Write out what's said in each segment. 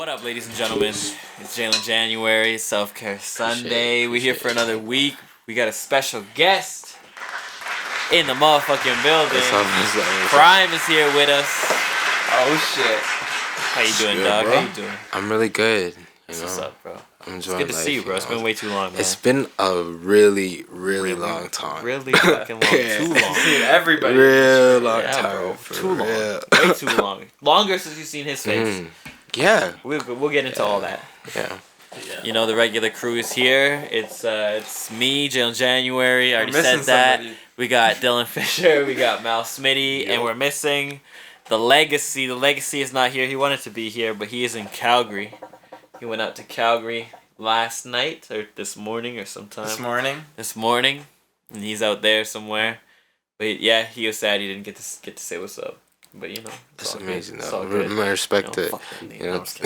What up, ladies and gentlemen? It's Jaylin January, Self-Care Sunday. We're here for another week. We got a special guest in the motherfucking building. Prym is here with us. Oh, shit. How you doing, dog? Bro. How you doing? I'm really good. What's up, bro? I'm It's enjoying good to life, see you, bro. It's been way too long, man. It's been a really long time. Really fucking long. Yeah. Too long. Seen everybody. Real long Yeah, time. bro. For Too long. real. Way too long. Longer since you've seen his face. Yeah. We'll get into all that. Yeah. You know, the regular crew is here. It's me, Jaylin January. I already said missing that. somebody. We got Dylan Fisher. We got Mal Smitty. And we're missing the Legacy. The Legacy is not here. He wanted to be here, but he is in Calgary. He went out to Calgary last night or this morning or sometime. This morning. And he's out there somewhere. But yeah, he was sad he didn't get to say what's up. But you know, That's amazing, It's though. all good. I respect it. Fuck that nigga. You No, know, I'm just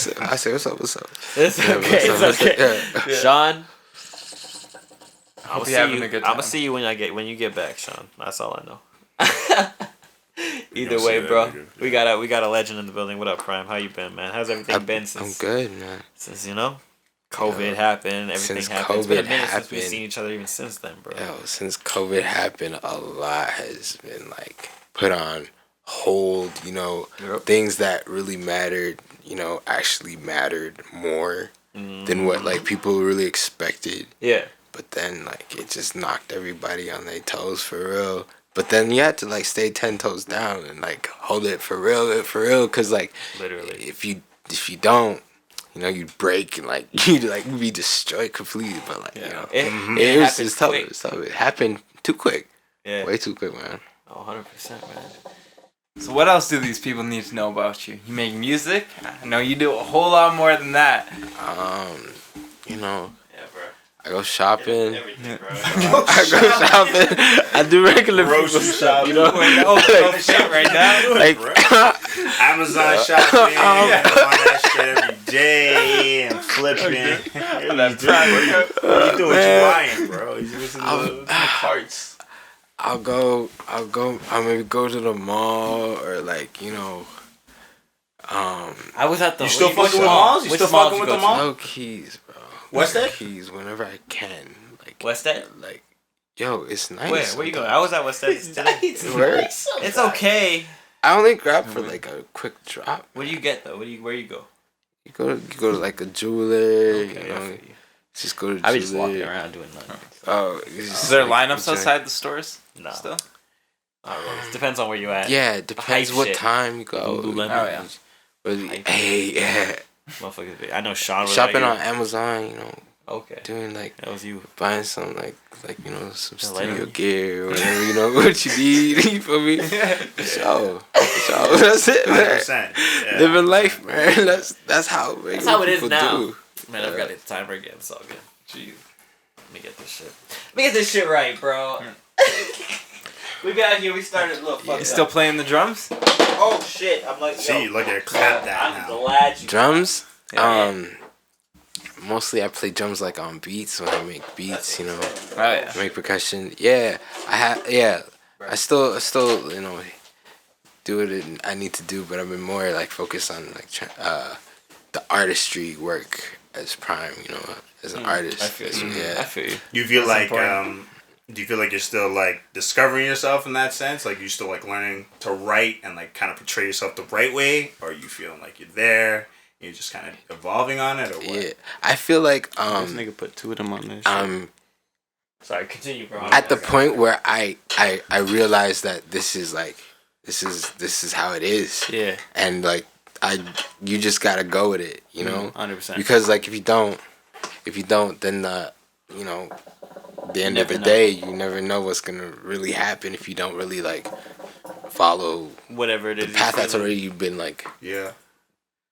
kidding. I say, what's up? It's Yeah, okay. what's It's up? okay. Yeah. Sean, I'm Hope gonna you're having a good I'm gonna time. see you when you get back, Sean. That's all I know. Either way, bro, we got a legend in the building. What up, Prym? How you been, man? How's everything been I'm since good, man. COVID happened? Everything Since happened. It's been a COVID minute since we've happened. seen each other even since then, bro. Yo, since COVID happened, a lot has been like put on hold. You know, Yep. things that really mattered. You know, actually mattered more than what like people really expected. Yeah. But then like it just knocked everybody on their toes for real. But then you had to like stay 10 toes down and like hold it for real, cause like Literally. if you don't, you know, you'd break and like you'd like be destroyed completely. But like you know, it was just tough. quick. It was tough. It happened too quick. Yeah. Way too quick, man. Oh, 100%, man. So what else do these people need to know about you? You make music? I know you do a whole lot more than that. You know, Yeah, bro. I go shopping. Everything, bro. I go shopping. I do regular Grocery people shopping. You know, Oh, shit right now. like Amazon shopping, I'm on that shit every day and flipping. What you doing? What you buying, bro? You listening to the carts? I'll maybe go to the mall or like, you know, I was at the. You still which fucking with mall? malls? You Which still malls fucking you with go the to? mall? no keys, bro. What's No that? keys whenever I can. Like West End? like, yo, it's nice. Where you going? I was at West End today. Where? It's okay. I only grab for like a quick drop. What do you get though? Where you go? You go to like a jeweler. Okay, you I know, feel you. just go to. I be just jeweler. walking around doing nothing. Oh, it's Is just there like, lineups outside the stores? No. Still? Not really. It depends on where you at. Yeah, it depends hype what shit. time you go. Lululemon. Oh, yeah. But, Hype. hey, yeah. Motherfuckers. I know Sean was Shopping like, on Amazon, you know, Okay. doing like That was you. buying some like you know some Yeah, studio later. gear or whatever, you know what you need. You feel me? So that's it, man. 100%. Yeah. Living life, man. That's how. That's how it is people now. do. Man, I've got the timer again. It's all good. Jeez. Let me get this shit right, bro. We got here. We started a little fucked Still up. playing the drums? Oh shit! I'm like, See, yo, look at clap that I'm now. glad you. Drums. Yeah. Mostly I play drums like on beats when I make beats. You know, Oh, yeah. make percussion. Yeah, I still you know do what I need to do, but I've been more like focused on like the artistry work as Prym. You know, as an artist. I feel you. Yeah. I feel you. Do you feel That's like important. do you feel like you're still like discovering yourself in that sense? Like you still like learning to write and like kind of portray yourself the right way, or are you feeling like you're there? You're just kind of evolving on it, or what? Yeah, I feel like This nigga put two of them on this. Sorry, continue, bro. at the point where I realize that this is how it is, Yeah. and like you just gotta go with it, you know, 100%. because like if you don't, then you know, at the end of never the know. day, you never know what's gonna really happen if you don't really like follow Whatever it the is. path you that's feel. already been like Yeah.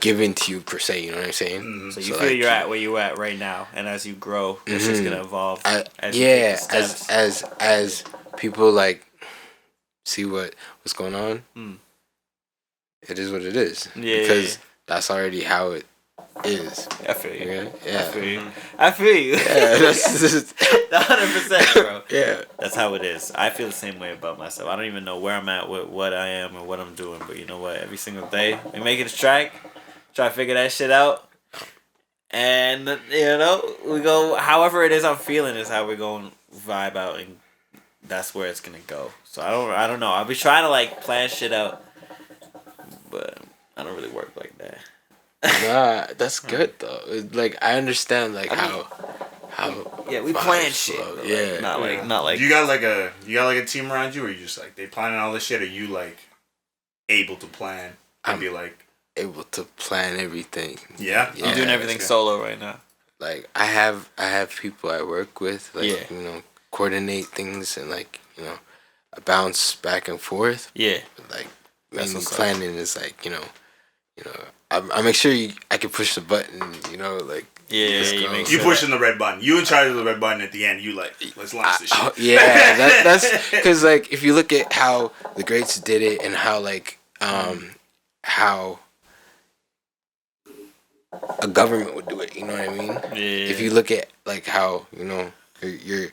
given to you per se. You know what I'm saying? Mhm. So you So, feel like, you're at where you at right now, and as you grow, it's just gonna evolve. As you yeah, take the steps. as people like see what's going on, it is what it is. Yeah, because that's already how it is. I feel you. Yeah, I yeah, feel you. I feel you. yeah. That's just, 100%, bro. yeah. That's how it is. I feel the same way about myself. I don't even know where I'm at with what I am or what I'm doing, but you know what? Every single day, we making this track. try to figure that shit out. And, we go, however it is I'm feeling is how we're going to vibe out, and that's where it's going to go. So I don't know. I'll be trying to, like, plan shit out, but I don't really work like that. Nah, that's good, though. Like, I understand, like, how yeah, we plan shit. Yeah. Not like. You got like a team around you, or you just like they planning all this shit? Or you like able to plan and be like able to plan everything? Yeah, I'm doing everything solo right now. Like I have people I work with, like coordinate things and like I bounce back and forth. Yeah, but, like mainly planning is like I make sure I can push the button. Like. Yeah, you pushing the red button. You in charge of the red button at the end. You like, let's launch this shit. Yeah, that's because like if you look at how the greats did it and how like how a government would do it, you know what I mean? Yeah. If you look at like how you're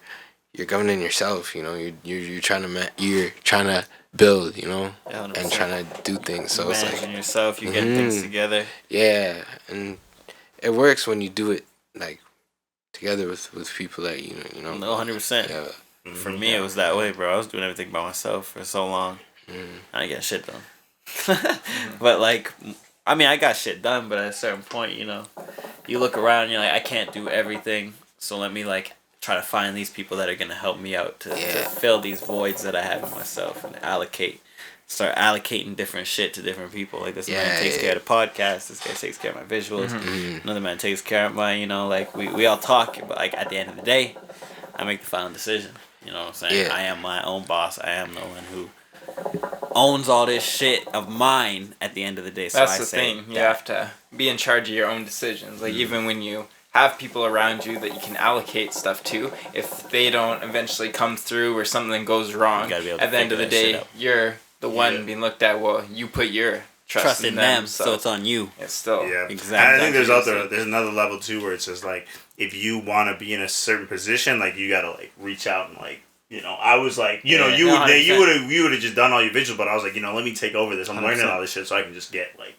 governing yourself, you're trying to build, and trying to do things. So Imagine it's like yourself, you get things together. Yeah, and it works when you do it like together with people that you know. No, 100%. Yeah. For me, it was that way, bro. I was doing everything by myself for so long. I didn't get shit done. But like, I mean, I got shit done, but at a certain point, you look around, and you're like, I can't do everything, so let me like try to find these people that are gonna help me out to fill these voids that I have in myself and start allocating different shit to different people. Like this man takes care of the podcast. This guy takes care of my visuals. Another man takes care of my, like we all talk, but like at the end of the day, I make the final decision. You know what I'm saying? I am my own boss. I am the one who owns all this shit of mine at the end of the day. So that's the thing. You have to be in charge of your own decisions. Like even when you have people around you that you can allocate stuff to, if they don't eventually come through or something goes wrong, at the end of the day, you're the one being looked at. Well, you put your trust in them, so it's on you. It's still exactly. And I think there's another level too where it's just like if you want to be in a certain position, like you gotta like reach out and like I was like you would have just done all your visuals, but I was like let me take over this. I'm 100%. Learning all this shit so I can just get like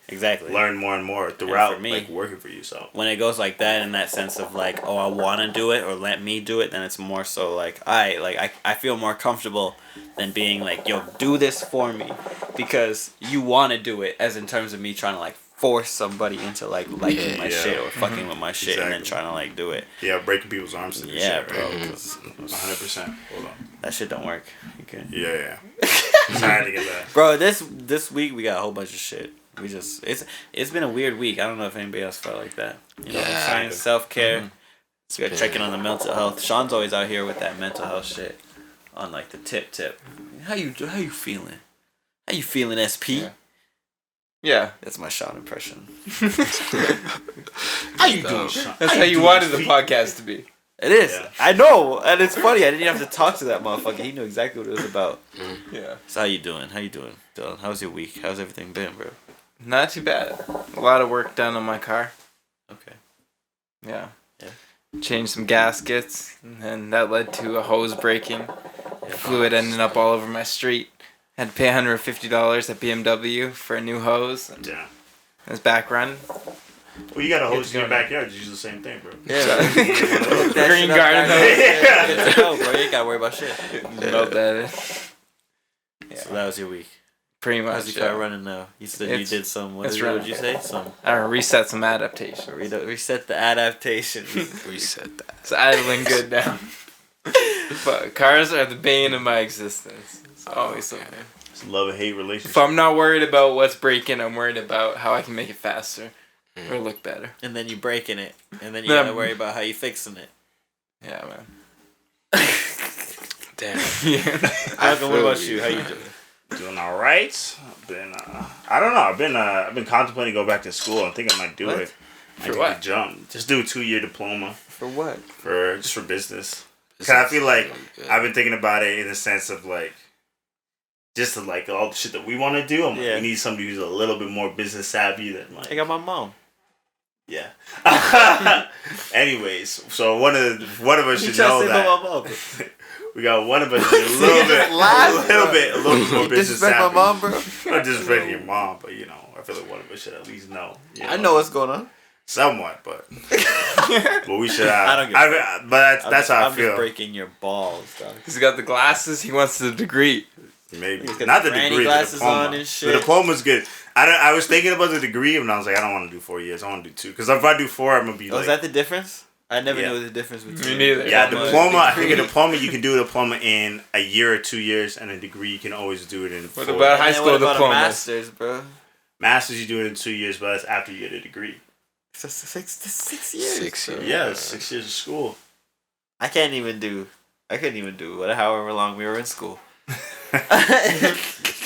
learn more and more throughout me, like working for you. So when it goes like that in that sense of like I want to do it or let me do it, then it's more so like I feel more comfortable than being like yo do this for me because you want to do it, as in terms of me trying to like force somebody into like liking my shit or fucking with my shit and then trying to like do it. Yeah, breaking people's arms and shit, bro. 100%. Hold on. That shit don't work. Okay. Yeah. Sorry to get that. Bro, this week we got a whole bunch of shit. We just it's been a weird week. I don't know if anybody else felt like that. What I'm saying? Self-care. So we got checking on the mental health. Sean's always out here with that mental health shit on like the tip. How you feeling? How you feeling, SP? Yeah. That's my Sean impression. How you doing, Sean? That's how you wanted the podcast to be. It is. Yeah. I know, and it's funny. I didn't have to talk to that motherfucker. He knew exactly what it was about. Yeah. So how you doing, Dylan? How's your week? How's everything been, bro? Not too bad. A lot of work done on my car. Okay. Yeah. Changed some gaskets, and that led to a hose breaking. Fluid ended up all over my street. Had to pay $150 at BMW for a new hose. Yeah. It's back running. Well, you got a hose in your backyard. You use the same thing, bro. Yeah. Green garden hose. No, bro. You ain't gotta worry about shit. Melt that in. Yeah. So that was your week. Pretty much. How's your car running now? You said you did some. What did you say? I reset some adaptation. Reset the adaptation. Reset that. It's idling good now. But cars are the bane of my existence. It's always something. It's a love and hate relationship. If I'm not worried about what's breaking, I'm worried about how I can make it faster or look better. And then you breaking it, and then you gotta worry about how you fixing it. Yeah, man. Damn. Malcolm, what about you? How you doing? Doing all right. I've been I don't know. I've been contemplating go back to school. I think I might do it. For what? Jump. Just do a 2-year diploma. For what? For business. Cause I feel like I've been thinking about it in the sense of like, just to like all the shit that we want to do. I'm like, we need somebody who's a little bit more business savvy than like. I got my mom. Yeah. Anyways, so one of us should know that. We got one of us a little bit more business savvy. My mom, bro. Not disrespecting your mom, but I feel like one of us should at least know. I know what's going on. Somewhat, but we should. I don't get. But that's how I feel. I'm just breaking your balls, dog. He's got the glasses. He wants the degree. Maybe not the degree. The diploma. The diploma's good. I was thinking about the degree, and I was like, I don't want to do 4 years. I want to do 2. Because if I do 4, I'm gonna be. Is that the difference? I never knew the difference between. Me neither. Yeah, diploma. I think a diploma you can do a diploma in a year or 2 years, and a degree you can always do it in 4. What about high school diploma? Masters, bro. Masters you do it in 2 years, but that's after you get a degree. So 6 years. 6 years. Yeah, 6 years of school. I couldn't even do however long we were in school.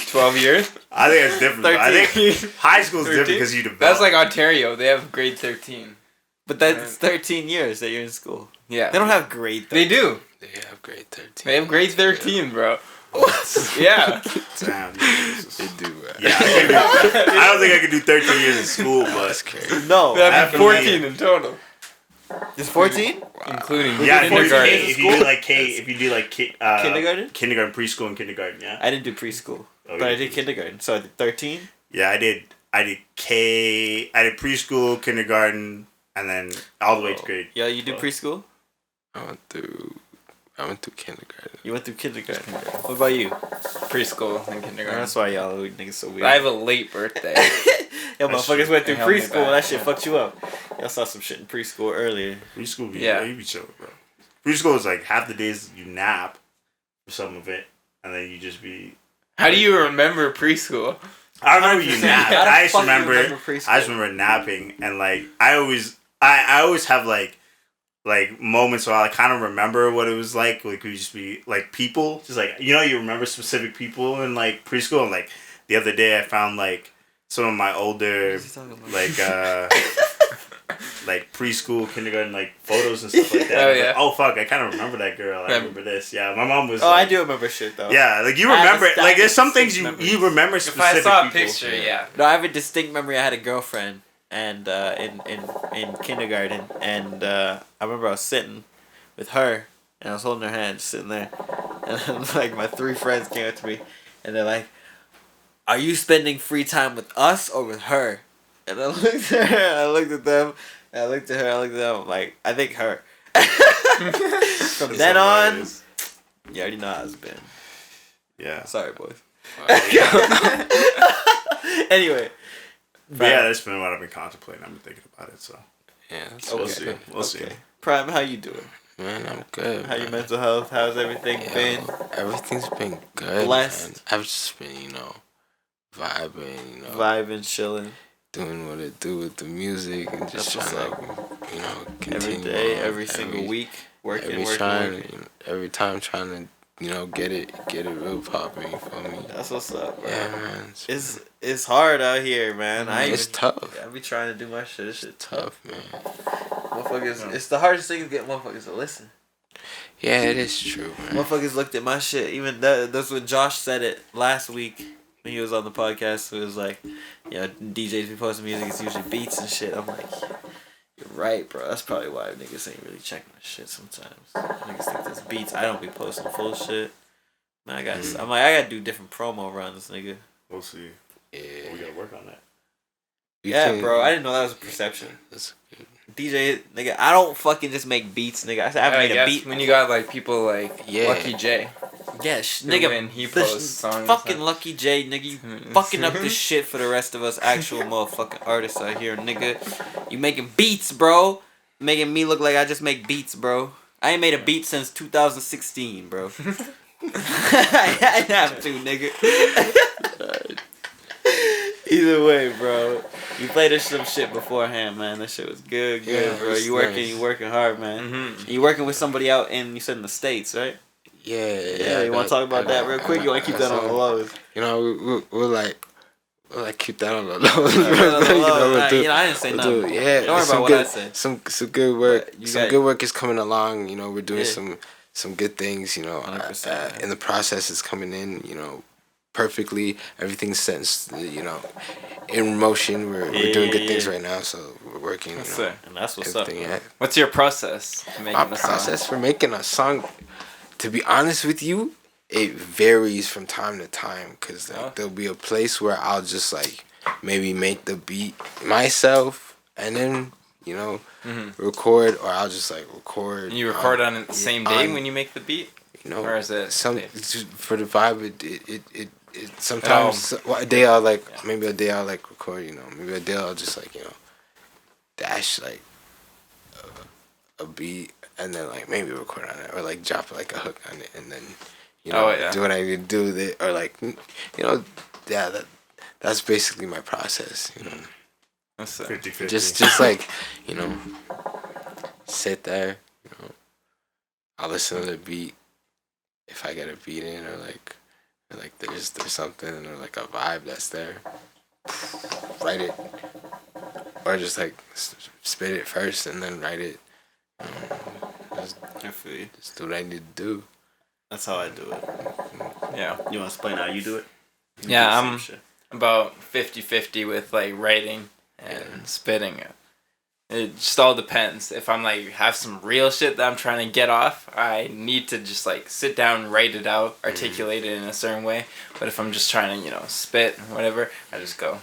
12 years? I think it's different. 13. I think high school is different because you develop. That's like Ontario. They have grade 13. But that's 13 years that you're in school. Yeah. They don't have grade 13. They do. They have grade 13. They have grade 13, bro. What? Yeah. Damn, they do. Yeah, I don't think I could do 13 years in school, but that's crazy. No. They have 14 in total. It's 14? Wow. Including kindergarten. If you do like kindergarten? Kindergarten, preschool, and kindergarten, yeah. I didn't do preschool, but I did kindergarten. So I did 13? Yeah, I did preschool, kindergarten, and then all the way to grade. Yeah, you do preschool? I went through kindergarten. You went through kindergarten. What about you? Preschool and kindergarten. That's why y'all niggas so weird. I have a late birthday. Yo, motherfuckers went through preschool and that shit fucked you up. Y'all saw some shit in preschool earlier. Preschool, you be chilling, bro. Preschool is like half the days you nap for some of it, and then you just be. How do you remember preschool? I remember you nap. I just remember napping, and like I always have like moments where I kind of remember what it was like. Like we just be like people, just like you remember specific people in like preschool. And like the other day, I found like some of my older like preschool, kindergarten like photos and stuff like that. Oh yeah. Like, oh fuck, I kind of remember that girl. I remember this. Yeah, my mom was. Oh, I do remember shit though. Yeah, like you remember it. Like there's some things you remember specific people. If I saw a picture, yeah. No, I have a distinct memory. I had a girlfriend, and in kindergarten, and I remember I was sitting with her, and I was holding her hand, just sitting there, and then, like my 3 friends came up to me, and they're like, "Are you spending free time with us or with her?" And I looked at her, I looked at them, and I looked at her, I looked at them, like, I think her. From then on, you already know how it's been. Yeah. Sorry, boys. Anyway. But yeah, that's been what I've been contemplating. I've been thinking about it, so. Yeah, We'll see. Prime, how you doing? Man, I'm good. How your mental health? How's everything been? Everything's been good. Blessed. Man. I've just been, vibing, Vibing, chilling. Doing what it do with the music and just trying to, continue every day, every single week, working. Every time trying to, get it real popping. You feel me? That's what's up, bro. Yeah, man. It's hard out here, man. It's tough. I be trying to do my shit. This shit tough, man. Motherfuckers, it's the hardest thing to get motherfuckers to listen. Yeah, it is true, man. Motherfuckers looked at my shit. Even that's when Josh said it last week when he was on the podcast. It was like, DJs be posting music. It's usually beats and shit. I'm like, you're right, bro. That's probably why niggas ain't really checking my shit sometimes. Niggas think there's beats. I don't be posting full shit. Man, I gotta do different promo runs, nigga. We'll see. Yeah, we gotta work on that. Bro. I didn't know that was a perception. That's good. DJ, nigga, I don't fucking just make beats, nigga. I haven't made a beat. When you got like people like Lucky J. Yeah, nigga. When he posts songs. Fucking Lucky J, nigga. You fucking up this shit for the rest of us actual motherfucking artists out here, nigga. You making beats, bro. Making me look like I just make beats, bro. I ain't made a beat since 2016, bro. I have to, nigga. Either way, bro. You played some shit beforehand, man. That shit was good, bro. You working hard, man. Mm-hmm. You working with somebody out in, you said in the States, right? Yeah. You want to talk about that real quick? You want to keep that on the lows? We'll keep that on the lows. I didn't say nothing. Don't worry about what I said. Some good work. Good work is coming along. We're doing some good things. In the process, it's coming in. perfectly. Everything's set, in motion. We're doing good things right now, so we're working. And that's what's up. Yeah. What's your process to making My a song? process for making a song, to be honest with you, it varies from time to time. Cause there'll be a place where I'll just like maybe make the beat myself and then record, or I'll just like record. You record on the same day when you make the beat, or is it for the vibe? It sometimes a day I'll like maybe a day I'll like record. Maybe a day I'll just like dash like a beat and then like maybe record on it or like drop like a hook on it and then do what I need to do with it, or like that's basically my process. That's 50-50. Just like sit there. I'll listen to the beat if I get a beat in, or like there's something or like a vibe that's there. Write it, or just like spit it first and then write it. I feel you. Just do what I need to do. That's how I do it. Yeah. You want to explain how you do it? Yeah, I'm about 50-50 with like writing and spitting it. It just all depends. If I'm like have some real shit that I'm trying to get off, I need to just like sit down, write it out, articulate it in a certain way. But if I'm just trying to spit or whatever, I just go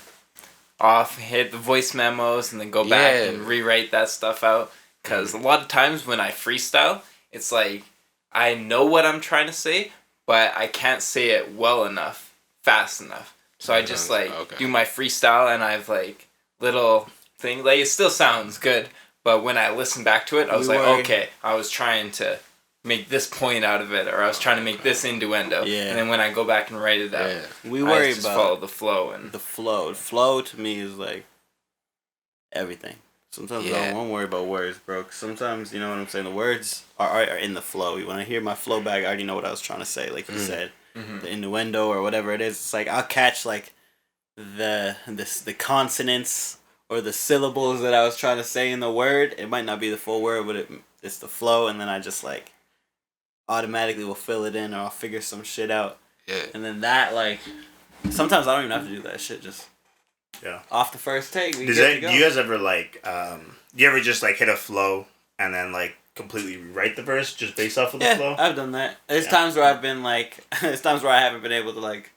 off, hit the voice memos, and then go back and rewrite that stuff out. Because a lot of times when I freestyle, it's like I know what I'm trying to say, but I can't say it well enough, fast enough. So I just like do my freestyle, and I've like little thing, like it still sounds good, but when I listen back to it, I was okay, I was trying to make this point out of it, or I was trying to make this innuendo. And then when I go back and write it out, we worry I just about follow the flow. And the flow. The flow to me is like everything. Sometimes I don't worry about words, bro. 'Cause sometimes, you know what I'm saying, the words are in the flow. When I hear my flow back, I already know what I was trying to say. Like you said, the innuendo or whatever it is. It's like I'll catch like the consonants or the syllables that I was trying to say in the word. It might not be the full word, but it's the flow, and then I just like automatically will fill it in, or I'll figure some shit out. Yeah. And then that like sometimes I don't even have to do that shit. Just off the first take. Do you guys ever like you ever just like hit a flow and then like completely rewrite the verse just based off of the flow? I've done that. There's times where I've been like, there's times where I haven't been able to like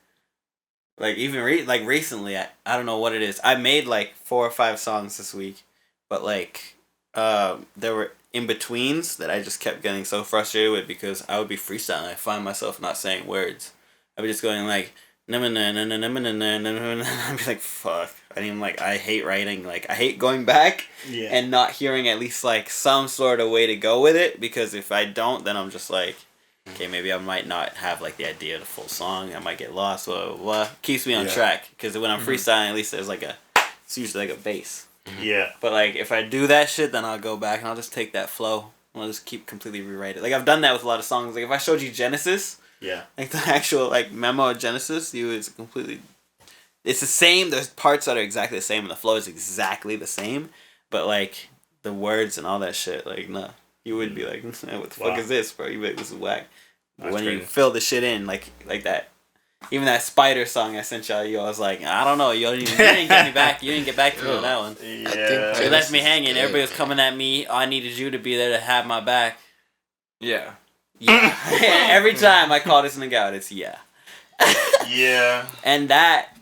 even recently, I don't know what it is. I made like 4 or 5 songs this week, but like there were in-betweens that I just kept getting so frustrated with because I would be freestyling. I find myself not saying words. I'd be just going like, I'd be like, fuck. I hate writing. Like, I hate going back and not hearing at least like some sort of way to go with it, because if I don't, then I'm just like, okay, maybe I might not have like the idea of the full song. I might get lost. Blah blah blah. Keeps me on track, because when I'm freestyling, at least there's like it's usually like a bass. Yeah. But like if I do that shit, then I'll go back and I'll just take that flow and I'll just keep completely rewrite it. Like I've done that with a lot of songs. Like if I showed you Genesis, like the actual like memo of Genesis, it's completely, it's the same. There's parts that are exactly the same, and the flow is exactly the same. But like the words and all that shit, like nah. You would be like, what the fuck is this, bro? You'd be like, this is whack. But when you fill the shit in, like that, even that Spider song I sent y'all, you was like, I don't know, you didn't get me back. You didn't get back to me on that one. Yeah. You left me hanging. Everybody was coming at me. I needed you to be there to have my back. Yeah. Every time I call this nigga out, it's yeah. And that,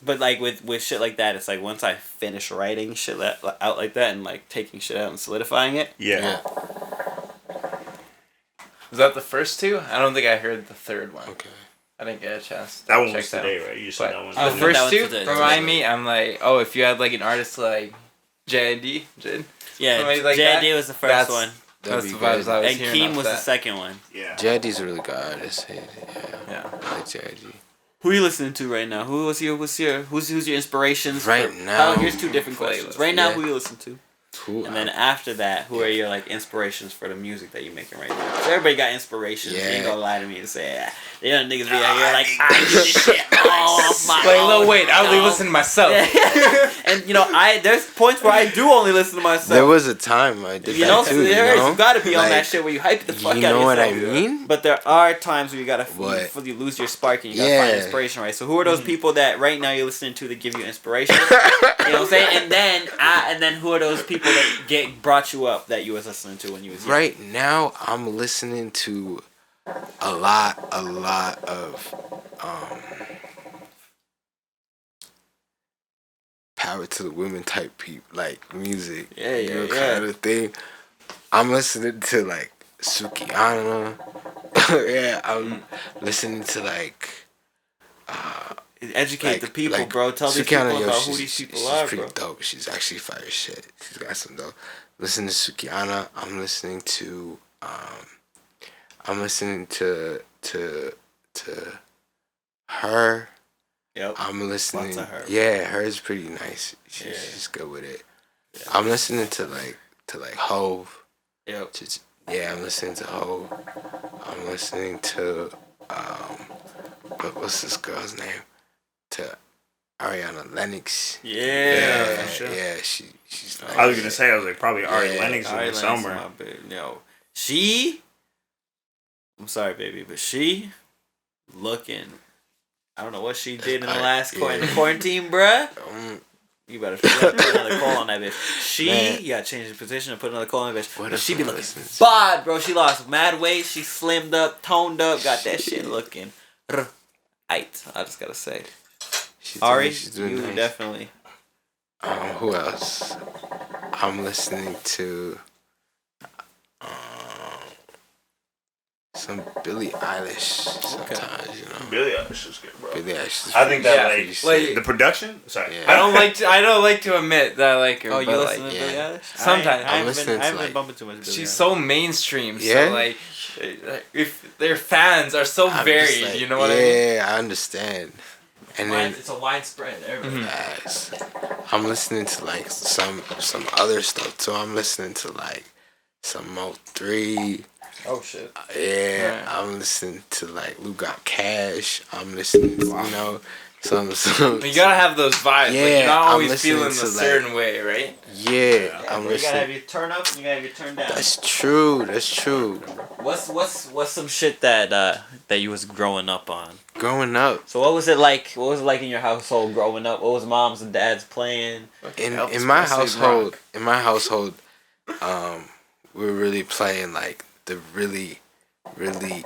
but like with shit like that, it's like once I finish writing shit out like that and like taking shit out and solidifying it. Yeah. Was that the first 2? I don't think I heard the third one. Okay. I didn't get a chance. That one was today, right? You said that one. The first 2 remind me. I'm like, if you had like an artist like J.D. Yeah, like J.D. was the first one. That's the vibes I was and hearing. Keem was the second one. Yeah. JID's a really good artist. Yeah. I like JID. Who are you listening to right now? Who's your inspirations? Right now. Here's 2 different questions. Right now, who you listen to? Who? And then after that, who are your like inspirations for the music that you're making right now? So everybody got inspirations. You ain't gonna lie to me and say, you know, niggas be out here like, I get this shit off my Like, no, wait, I only listen to myself. And you know, there's points where I do only listen to myself. There was a time I did that too. You gotta be on that shit where you hype the fuck out of yourself. You know what I mean? But there are times where you gotta fully lose your spark and you gotta find inspiration, right? So who are those people that right now you're listening to that give you inspiration? You know what I'm saying? And then who are those people that brought you up that you was listening to when you was young? Right now, I'm listening to a lot of power to the women type people, like music, kind of thing. I'm listening to like Sukihana. I'm listening to like educate the people, bro. Tell these people about who these people are, bro. She's pretty dope. She's actually fire shit. She's got some dope. Listen to Sukihana. I'm listening to her. Yep. I'm listening. Lots of her. Yeah, her's pretty nice. She's good with it. Yeah. I'm listening to like Hove. Yep. I'm listening to Hove. I'm listening to what's this girl's name? To Ariana Lennox. Yeah. She's nice. I was gonna say, I was like, probably Ari Lennox in somewhere. No, I'm sorry, baby, but she looking. I don't know what she did in the last quarantine, bruh. You better put another call on that bitch. You gotta change the position and put another call on that bitch. But she be looking bod, bro. She lost mad weight. She slimmed up, toned up, got that shit looking right. I just gotta say. Ari, you nice. Definitely. Who else? I'm listening to some Billie Eilish sometimes, you know. Billie Eilish is good, bro. Billie Eilish is I think that like the production. Sorry, I don't like to admit that I like her. Oh, you listen to Billie Eilish? Sometimes I haven't been bumping too much. She's so mainstream. Yeah. So like, if their fans are so varied, like, you know what I mean? Yeah, I understand. And then it's a widespread. Yes. I'm listening to like some other stuff too. I'm listening to like some Mo 3. Oh shit. Yeah, right. I'm listening to like Lou Got Cash. I'm listening to, you know, some you gotta have those vibes. Yeah, like you're not always feeling a certain way, right? Yeah, I'm listening. You gotta have your turn up and you gotta have your turn down. That's true. What's some shit that you was growing up on? Growing up. So what was it like? What was it like in your household growing up? What was moms and dads playing? In my household, we were really playing like the really, really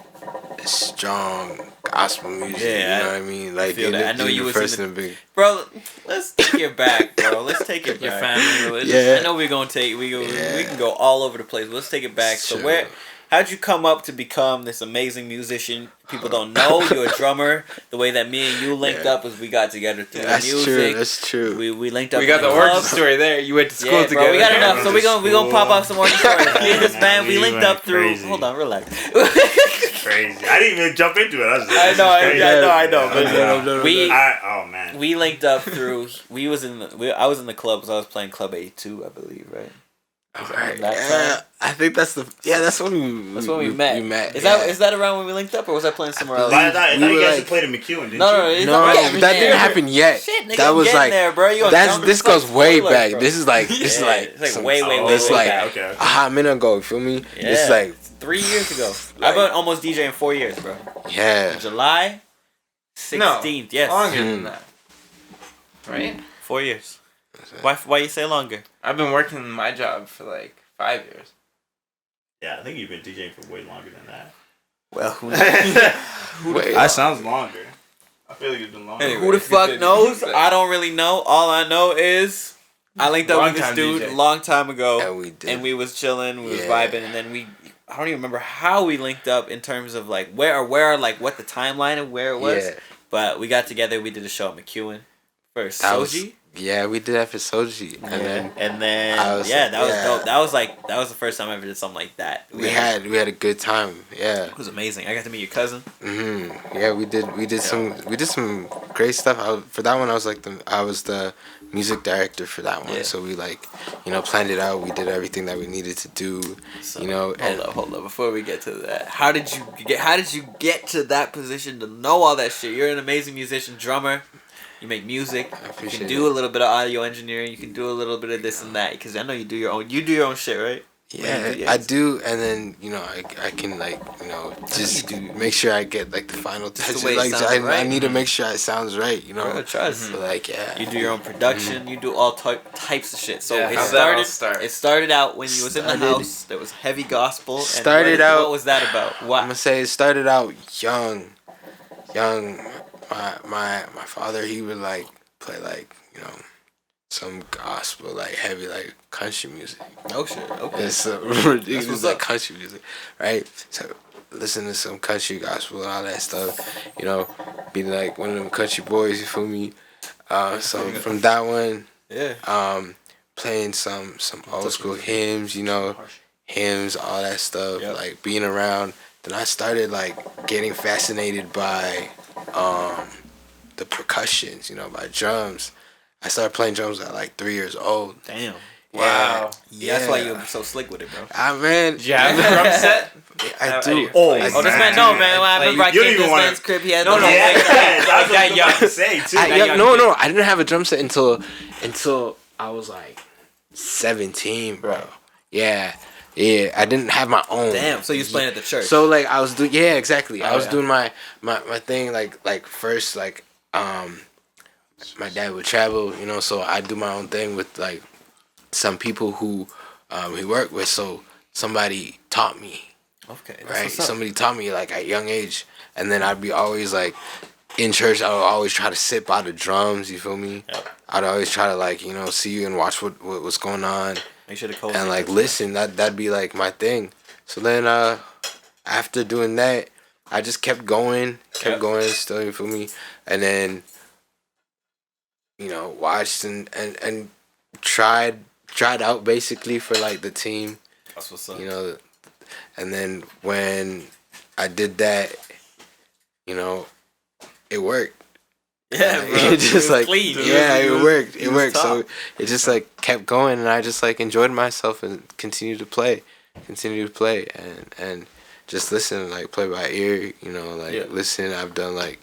strong gospel music. Yeah, you know what I mean? Like I know you was first in the big. Bro, let's take it back, bro. Let's take it back. Your family religion. Yeah. I know we can go all over the place. But let's take it back. Sure. So how'd you come up to become this amazing musician? People don't know you're a drummer. The way that me and you linked up was we got together through music. That's true. We linked up. We got the origin story there. You went to school together. Bro, we got enough. So we gonna pop up some origin stories. This man, we linked up through. Crazy. Hold on, relax. Crazy. I didn't even jump into it. I know. We linked up through. I was in the club because I was playing Club 82, I believe, right? Alright. I think that's when we met. Is that around when we linked up, or was I playing somewhere else? I thought you guys played in McEwen, didn't you? No, that didn't happen yet. Shit, nigga, that was like there, bro. this goes way back. Bro. This is like way back. A hot minute ago. You feel me? Yeah. It's like 3 years ago. I've been almost DJing 4 years, bro. Yeah. July 16th. Yes. Longer than that. Right? 4 years. Why you say longer? I've been working my job for like 5 years. Yeah, I think you've been DJing for way longer than that. Well, that sounds longer. I feel like it's been longer. Anyway, who the fuck knows? I don't really know. All I know is I linked up with this dude a long time ago, and we was chilling, we was vibing, and then I don't even remember how we linked up in terms of like where like what the timeline of where it was, but we got together. We did a show at McEwen for Soji. Yeah, we did that for Soji, and then that was dope. That was the first time I ever did something like that. We had a good time. Yeah, it was amazing. I got to meet your cousin. Yeah, we did some great stuff. For that one, I was the music director for that one. So we like, planned it out. We did everything that we needed to do. So, And hold up. Before we get to that, how did you get to that position to know all that shit? You're an amazing musician, drummer. You make music. You can do a little bit of audio engineering. You can do a little bit of this and that. Because I know you do your own shit, right? Yeah, I do, and then I can just make sure I get like the final touches. Like I need to make sure it sounds right. Bro, trust. So, like you do your own production. You do all types of shit. So it started out when you was in the house. There was heavy gospel. What was that about? What? I'm gonna say it started out young. My father, he would like play like some gospel, like heavy, like country music. Oh shit! Okay. It was like country music, right? So listen to some country gospel and all that stuff. Be like one of them country boys. You feel me? So from that one, playing some old school hymns. Hymns, all that stuff. Yep. Like being around. Then I started like getting fascinated by the percussions. By drums. I started playing drums at like 3 years old. Damn. Wow. Yeah. That's why you're so slick with it, bro. Man. Do you have a drum set? I do. This man, man. I remember I came to this man's crib. He had no. I got young to say too. No. I didn't have a drum set until I was like 17, bro. Yeah. I didn't have my own. Damn. So you was playing at the church. So like I was doing. Yeah, exactly. I was doing my thing like first like my dad would travel, so I do my own thing with like some people who he worked with. So somebody taught me. Okay. Right. Somebody taught me like at a young age, and then I'd be always like in church. I would always try to sit by the drums. You feel me? Yep. I'd always try to like see and watch what was going on. Make sure to and like listen. That'd be like my thing. So then after doing that, I just kept going still. You feel me? And then. Watched and tried out basically for like the team. That's what's up. And then when I did that, it worked. Yeah, bro. It just like clean. It worked. It worked. So it just like kept going, and I just like enjoyed myself and continued to play, and just listen, like play by ear. Listen. I've done like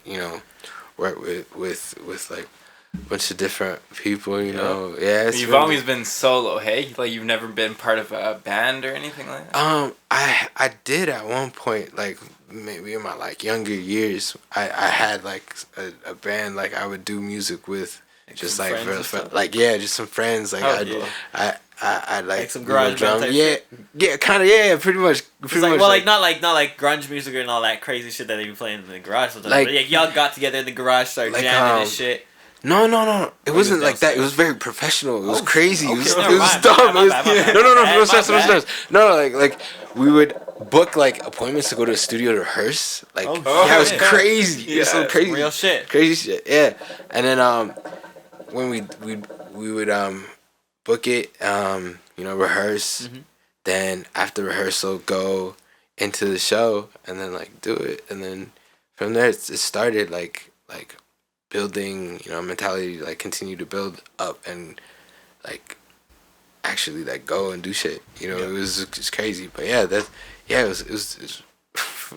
work with like. Bunch of different people, You've always been solo, hey? Like you've never been part of a band or anything like that? I did at one point, like maybe in my like younger years. I had like a band like I would do music with, just like just some friends. Like I like some garage band type shit. Kind of pretty much. Not like grunge music and all that crazy shit that they be playing in the garage. Like y'all got together in the garage, started jamming and shit. No. It wasn't like that. It was very professional. It was crazy. Okay. It was dumb. No, like we would book like appointments to go to the studio to rehearse. Like it was crazy. It was so crazy. Real shit. Crazy shit. Yeah. And then when we would book it, rehearse. Mm-hmm. Then after rehearsal, go into the show and then like do it. And then from there it started like building, mentality, like continue to build up and like actually like go and do shit. It was just crazy. But it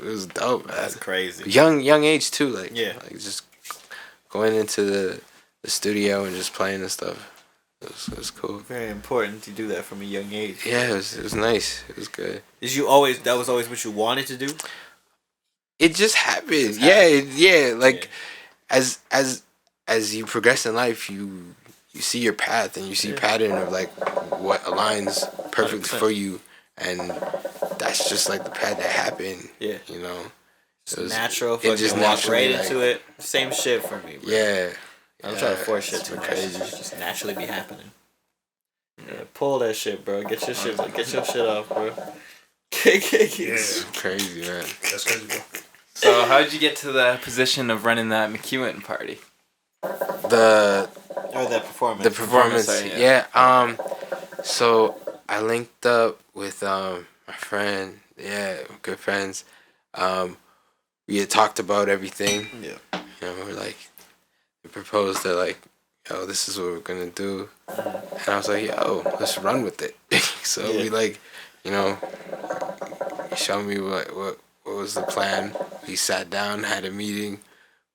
was dope. That's crazy. Young age too. Like just going into the studio and just playing and stuff. It was cool. Very important to do that from a young age. Yeah, it was nice. It was good. That was always what you wanted to do? It just happened. Yeah. Like. As you progress in life, you see your path and you see pattern of like what aligns perfectly 100%. For you, and that's just like the path that happened. Yeah, it's natural. It just walk right into it. Same shit for me, bro. Yeah, I'm trying to force shit too much. It just naturally be happening. Yeah, pull that shit, bro. Get your shit off, bro. It's crazy, man. That's crazy, bro. So how'd you get to the position of running that McEwen party? The performance. The performance. Yeah. So I linked up with my friend. Yeah, good friends. We had talked about everything. Yeah. We're like, they proposed to like, yo, this is what we're gonna do. And I was like, yo, let's run with it. So we like, you know, he showed me what was the plan. We sat down, had a meeting.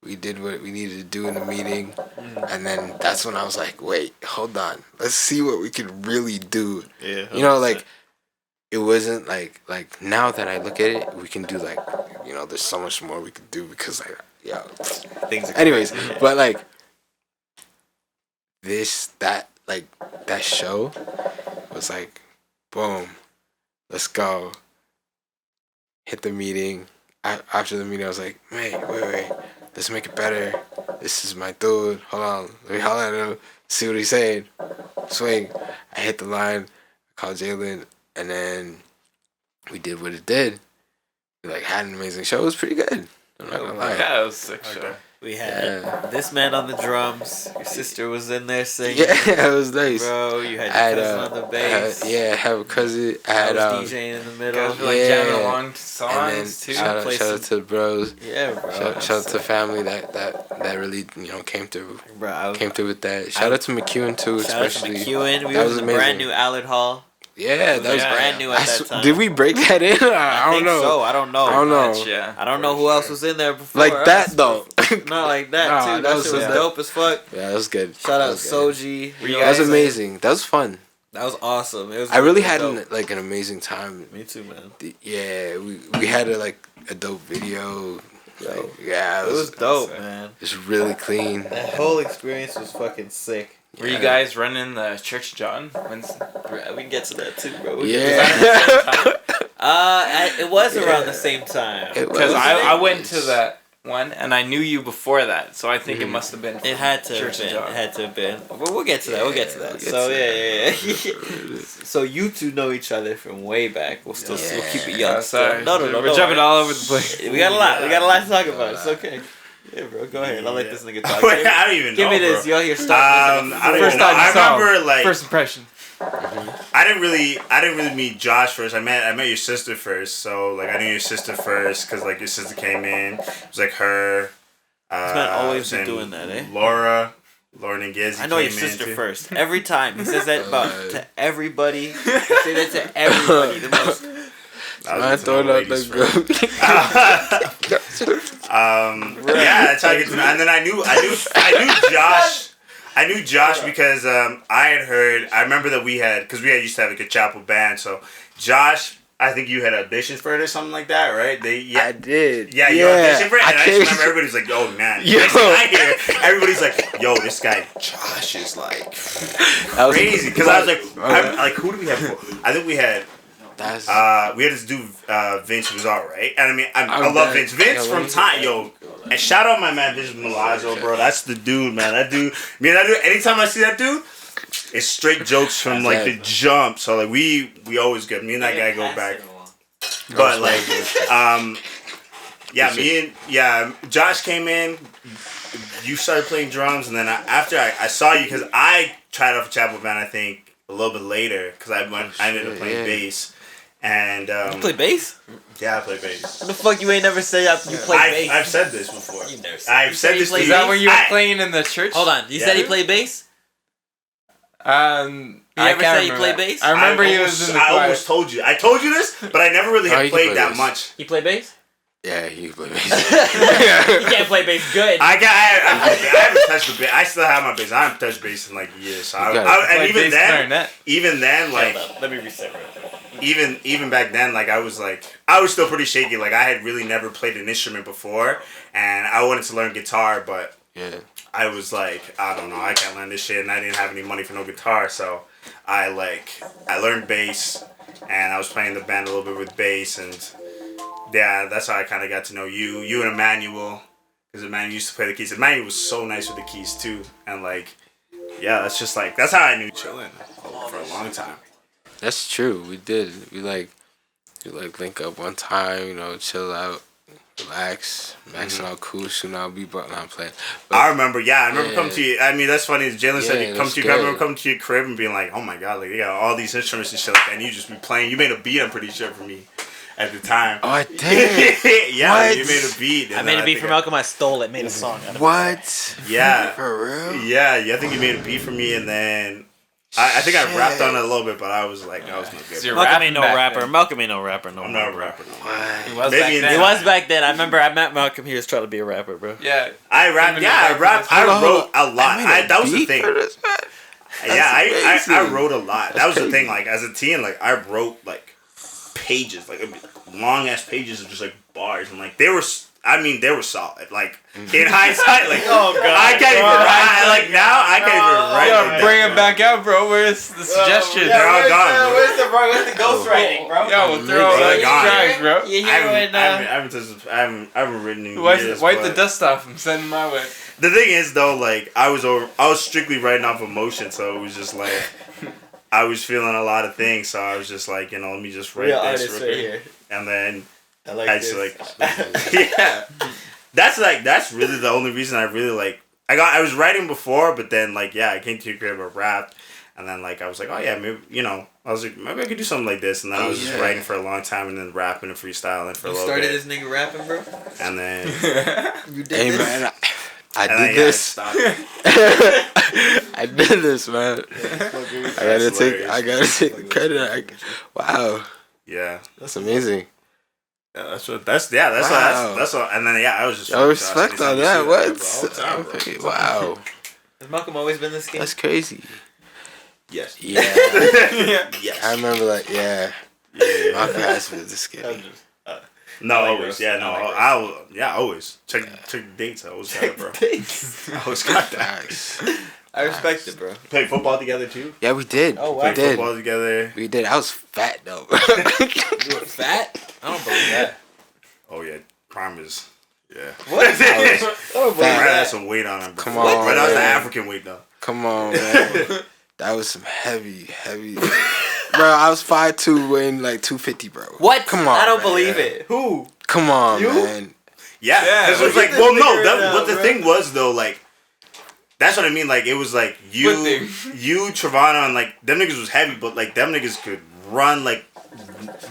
We did what we needed to do in the meeting. And then that's when I was like, wait, hold on. Let's see what we could really do. Yeah. 100%. You know, like, it wasn't like now that I look at it, we can do like, you know, there's so much more we could do because like, yo. Things. Anyways, but like that show was like, boom, let's go. Hit the meeting. After the meeting, I was like, wait, let's make it better. This is my dude. Hold on, let me holler at him. See what he's saying. Swing. I hit the line. I called Jaylin. And then we did what it did. We like had an amazing show. It was pretty good. I'm not gonna lie. Yeah, it was a sick show. We had this man on the drums. Your sister was in there singing. Yeah, it was nice. Bro, you had your cousin on the bass. I have a cousin. I was DJing in the middle. Guys were like jamming along to songs too. Shout out to the bros. Yeah, bro. Shout out to family that really, you know, came through. Bro, came through with that. Shout out to McEwen too, especially. Shout out to McEwen. We was in the brand new Allard Hall. Yeah, that was brand new at that time. Did we break that in? I don't know. So I don't know. Yeah. I don't know who else was in there before. Like that though. Not like that too. That shit was dope as fuck. Yeah, that was good. Shout out Soji. That was amazing. That was fun. That was awesome. It was. I really had an amazing time. Me too, man. Yeah, we had a dope video. Like, yeah, it was dope, man. It's really clean. That whole experience was fucking sick. Were you guys running the Church John? We can get to that too, bro. It was around the same time. Because I went to that one and I knew you before that, so I think it must have been. It had to have been. It had to have been. But we'll get to that. We'll get to that. So yeah. So you two know each other from way back. We'll still we'll keep it young. Sorry. No. We're jumping all over the place. We got a lot. We got a lot to talk about. It's okay. Yeah, bro, go ahead. I'll let this nigga talk. Wait, I don't even know. Give me this. You're here starting. I remember like first impression. I didn't really meet Josh first. I met your sister first. So like I knew your sister first because like your sister came in. It was like her. This man always been doing that, eh? Laura Ningezi. I know your sister first. Every time he says that to every say that to everybody. The most. I thought out the group. Yeah, that's how I get to know. And then I knew Josh. I knew Josh because I had heard. I remember that because we used to have like a chapel band. So Josh, I think you had auditions for it or something like that, right? I did. Yeah, you auditioned for it, and I just remember everybody's like, "Oh man!" Next thing I hear, everybody's like, "Yo, this guy Josh is like crazy." Because I was like, "Who do we have?" I think we had. We had this dude Vince was alright, and I mean I love Vince. Vince from time, yo, and shout out my man Vince Milazzo, bro. That's the dude, man. That dude. Anytime I see that dude, it's straight jokes from like the jump. So like we always get me and that guy go back. But like Josh came in. You started playing drums, and then after I saw you because I tried out for Chapel Band. I think a little bit later because I ended up playing bass. And you play bass? Yeah, I play bass. What the fuck you ain't never said you play bass? I've said this before. You never said I've said this to you. Is that where you were playing in the church? Hold on. You said he played bass? You ever said he played bass? I remember he was in the choir. I almost told you. I told you this, but I never really had played that much. He played bass? Yeah, he played bass. He can't play bass good. I haven't touched the bass. I still have my bass. I haven't touched bass in like years. So and even then, like, let me reset right there. Even back then, like I was still pretty shaky. Like I had really never played an instrument before, and I wanted to learn guitar, but I was like, I don't know, I can't learn this shit, and I didn't have any money for no guitar, so I learned bass, and I was playing the band a little bit with bass, and yeah, that's how I kind of got to know you and Emmanuel, because Emmanuel used to play the keys. Emmanuel was so nice with the keys too, and like, yeah, that's how I knew Jaylin for a long time. That's true. We did. We link up one time, you know, chill out, relax, maxing out cool, shooting out beat, but not playing. But, I remember coming to you. I mean, that's funny. Jaylin said come to your crib. I remember coming to your crib and being like, oh my god, like they got all these instruments and shit like that, and you just be playing. You made a beat, I'm pretty sure, for me. at the time. Oh, I did. Yeah, What? you made a beat. I made a beat for Malcolm. I stole it. Made a song out of it. What? Yeah. For real? Yeah, I think you made a beat for me, and then I think I rapped on it a little bit, but I was like, I was not good. You're Malcolm rapping ain't no back rapper. then. Malcolm ain't no rapper. No I'm more, not a bro. rapper. He was Maybe back in then. He was back then. I remember I met Malcolm. He was trying to be a rapper, bro. Yeah. I rapped. Yeah, I rapped. I wrote a lot. That was the thing. Yeah, I wrote a lot. That was the thing. Like as a teen, like I wrote like pages, like long ass pages of just like bars, and like they were solid. Like in hindsight, like Oh god, I can't even write. Like now, I can't even write. Yo, like bring that, it back out, bro. Where's the suggestions? They're all gone, bro. Where's the ghostwriting, bro? Yo, we'll throw They're out gone. tracks, bro. You I hear when haven't written in Wipe years. the but dust off and send them my way. the thing is though, like I was strictly writing off emotion, so it was just like I was feeling a lot of things, so I was just like, let me just write real this artist real right quick. here. And then I like I this. just like yeah. That's really the only reason I really like I was writing before, but then like I came to creative a rap, and then like I was like, oh yeah, maybe I was like, maybe I could do something like this, and then I was just writing for a long time, and then rapping and freestyling for a little started bit. this nigga rapping, bro. And then You did Hey this. man, I and then, did this. I stopped. I did this, man. I gotta take credit. Wow, Yeah. that's amazing. Yeah, that's what. And then I was just. Yo, respect on that. All What? the time, bro. Okay, wow, Has Malcolm always been this skinny? that's crazy. Yes. Yeah, Yes. I remember like Yeah. Malcolm has been this kid. No, I like always. roast. Yeah, no, I like always. Check the dates. I always got it, bro. Thanks. I always got that. Facts. I respect it, bro. Played football together too. Yeah, we did. Oh, wow. We Played did. football together. We did. I was fat though. You were fat? I don't believe that. Oh yeah, Prym is. Yeah. What? I was I don't believe Prym had that. some weight on him. Come before, on, but that was the man. African weight though. Come on, man. That was some heavy. Bro, I was 5'2", weighing like 250, bro. What? Come on, I don't man. believe it. Who? Come on, You? man. Yeah, Yeah, because it was look like, at this well, no, nigga that, right now, but the bro. thing was though, like, that's what I mean. Like, it was like you, Trevana, and like them niggas was heavy, but like them niggas could run like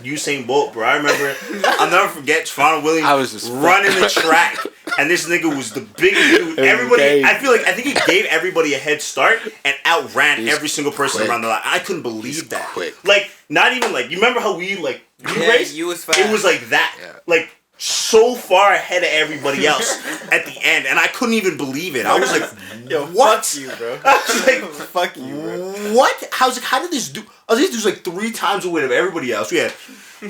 Usain Bolt, bro. I remember, I'll never forget Trevana Williams I was just running the track, and this nigga was the biggest dude. Everybody, I think he gave everybody a head start and outran He's every single person quick. around the line. I couldn't believe He's that. quick. Like, not even like, you remember how we like Yeah, raced? you was fat. It was like that. Yeah. Like, so far ahead of everybody else at the end, and I couldn't even believe it. I was like, Yo, what? fuck you, bro. I was like, Fuck you, bro. what? How did this do? These dudes like 3 times the weight of everybody else. We had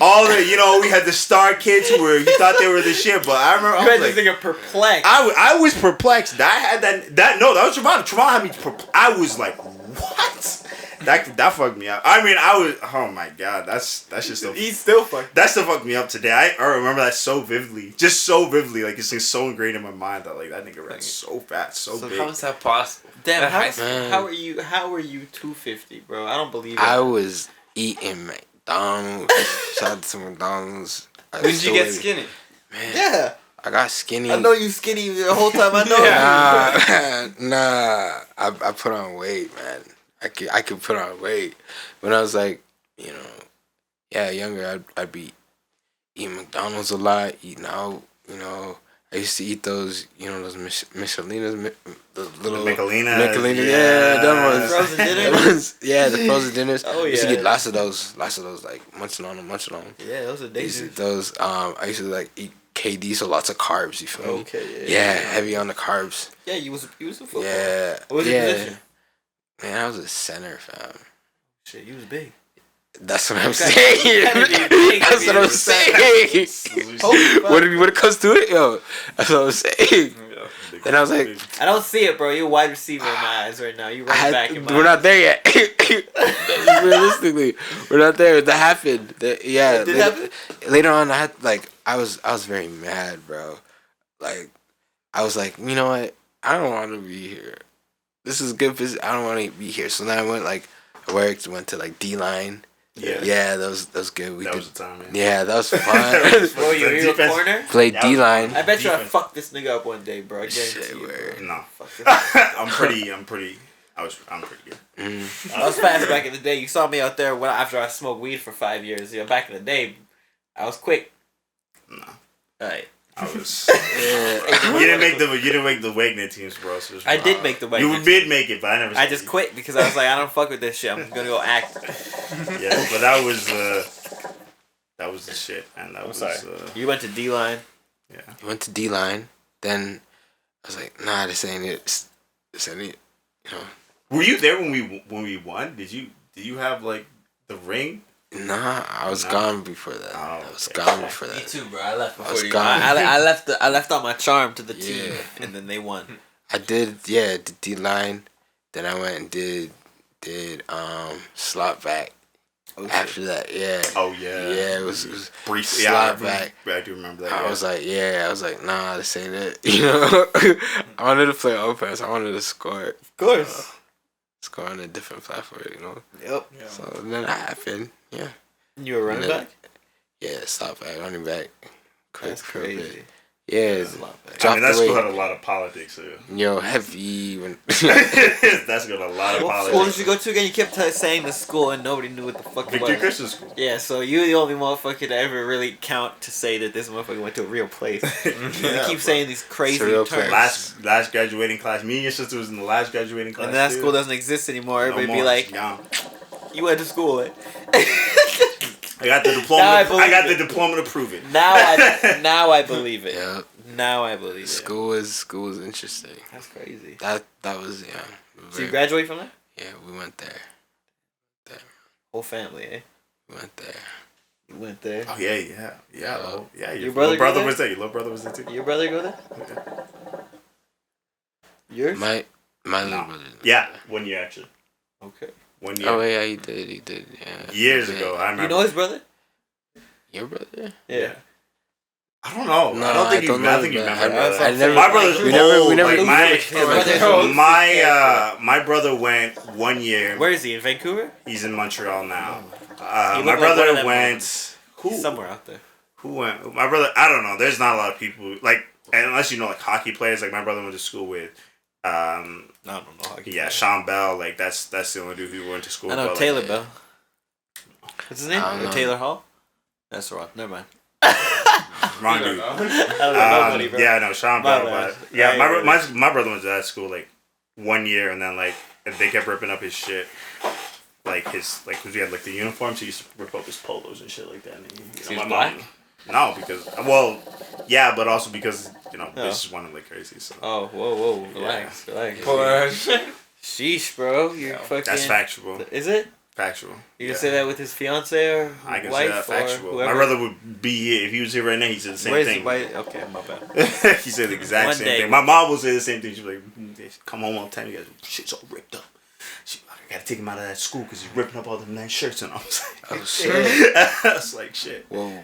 all the, we had the star kids who were, you thought they were the shit, but I remember, You I had was this like, nigga perplexed. I was perplexed. I had that was Trevana. Trevana had me perplexed. I was like, what? That fucked me up. I mean, oh my god, that's just so. He's still fucked. That still fucked me up today. I remember that so vividly. Just so vividly. Like, it's just so ingrained in my mind that, like, that nigga ran so fast, so big. How is that possible? Damn, Man. how are you 250, bro? I don't believe it. I was eating McDonald's. Shout out to McDonald's. When did you get skinny? Man, Yeah. I got skinny. I know you skinny the whole time I know you. Nah. I put on weight, man. I could put on weight. When I was like, younger, I'd be eating McDonald's a lot, eating out, I used to eat those, those Michelinas, the little Michelina, yeah, them ones. Frozen dinner? Them ones, yeah, the frozen dinners. Oh, I used to yeah. get lots of those, like munching on them. Yeah, those are I used to dangerous. eat those. I used to like eat KD, so lots of carbs. You feel me? Okay, Yeah, heavy on the carbs. Yeah, you was a football. Yeah, What was your yeah. position? Man, I was a center, fam. Shit, you was big. That's what I'm gotta- saying. you gotta be big to That's be what able I'm to say saying. Holy fuck. When it comes to it, yo, that's what I'm saying. And I was like, I don't see it, bro. You're a wide receiver in my eyes right now. You run back in my we're not there yet. Realistically, we're not there. That happened. Yeah, It did happen? later on, I was very mad, bro. Like, I was like, you know what? I don't want to be here. This is good business. I don't want to be here. So then I went I went to D-line. Yeah, that was good. That was the time, man. Yeah, that was fun. Bro, you were a Defense. corner? Played That was D-line. I bet you I Defense. fucked this nigga up one day, bro. I guarantee Shit, you. word. Bro. No. Fuck this. I'm pretty I'm pretty good. Mm. I was fast back in the day. You saw me out there after I smoked weed for 5 years. Back in the day, I was quick. No. Alright. I was. You didn't make the Wagner teams, bro. So I did make the Wagner. You did make it, but I never. I just quit because I was like, I don't fuck with this shit. I'm just gonna go act. Yeah, but that was the shit, and that was. Sorry. You went to D-line. Yeah. You went to D-line. Then I was like, nah, this ain't it. This ain't it. You know. Were you there when we won? Did you have like the ring? Nah, I was gone before that. Oh, I was gone before that. Me too, bro. I left before was you. gone. I left out my charm to the team, and then they won. I did, the D-line. Then I went and did slot back. After that, yeah. Oh yeah. Yeah, it was brief slot back. I do remember that. I was like, nah, this ain't it. You know, I wanted to play offense. I wanted to score. Of course. Score on a different platform, you know. Yep. Yeah. So then that happened. Yeah. You were running back? Yeah, slot back, running back. That's crazy. Yeah, I mean, that school had a lot of politics. So. Yo, heavy. That's got a lot of What politics. school did you go to again? You kept saying the school and nobody knew what the fuck it Victory was. Christian School. Yeah, so you're the only motherfucker to ever really count to say that this motherfucker went to a real place. You keep saying these crazy terms. Last graduating class. Me and your sister was in the last graduating class. And that school doesn't exist anymore. Everybody be like, you went to school. I got the diploma. I got the diploma to prove it. Now I believe it. Yeah. Now I believe it. School was interesting. That's crazy. That was So you graduate from there? Yeah, we went there. Whole family, eh? We went there. You went there. Oh yeah. Your brother was there. Your little brother was there too. Your brother go there? Yeah. Yours? My little brother. Yeah, 1 year actually. Okay. 1 year. Oh yeah, he did. Yeah. Years ago, I remember. You know his brother? Your brother? Yeah. I don't know. No, I don't think I you. don't I know think you that. remember. I never. My brother's We never. old. We never. Like my brother went 1 year. Where is he? In Vancouver? He's in Montreal now. He My looked like one brother of them went. He's somewhere out there. Who went? My brother. I don't know. There's not a lot of people like unless you know like hockey players. Like my brother went to school with. I don't know hockey. Yeah, Sean Bell. Like that's the only dude who went to school. I know with, Taylor like, Bell. What's his name? I don't know. Taylor Hall? That's wrong. Never mind. Wrong dude. I don't know nobody, bro. Yeah, no, Sean My Bell. bad. But yeah, Yeah, my brother went to that school like 1 year, and then like they kept ripping up his shit. Like his because he had like the uniforms, he used to rip up his polos and shit like that. And He was black? No, because but also because bitches want him like crazy. So Oh, whoa, relax. Sheesh, bro. You're fucking. that's factual. Is it? Factual. You can say that with his fiance or I can wife say that factual. or whoever. My brother would be here if he was here right now. He'd say the same Where's thing. the wife? Okay, my bad. He said the exact One same day. thing. My mom will say the same thing. She's like, "Come home all the time. You guys, shit's all ripped up. I gotta take him out of that school because he's ripping up all the nice shirts." And I was like, Oh shit. I was like, shit. Whoa.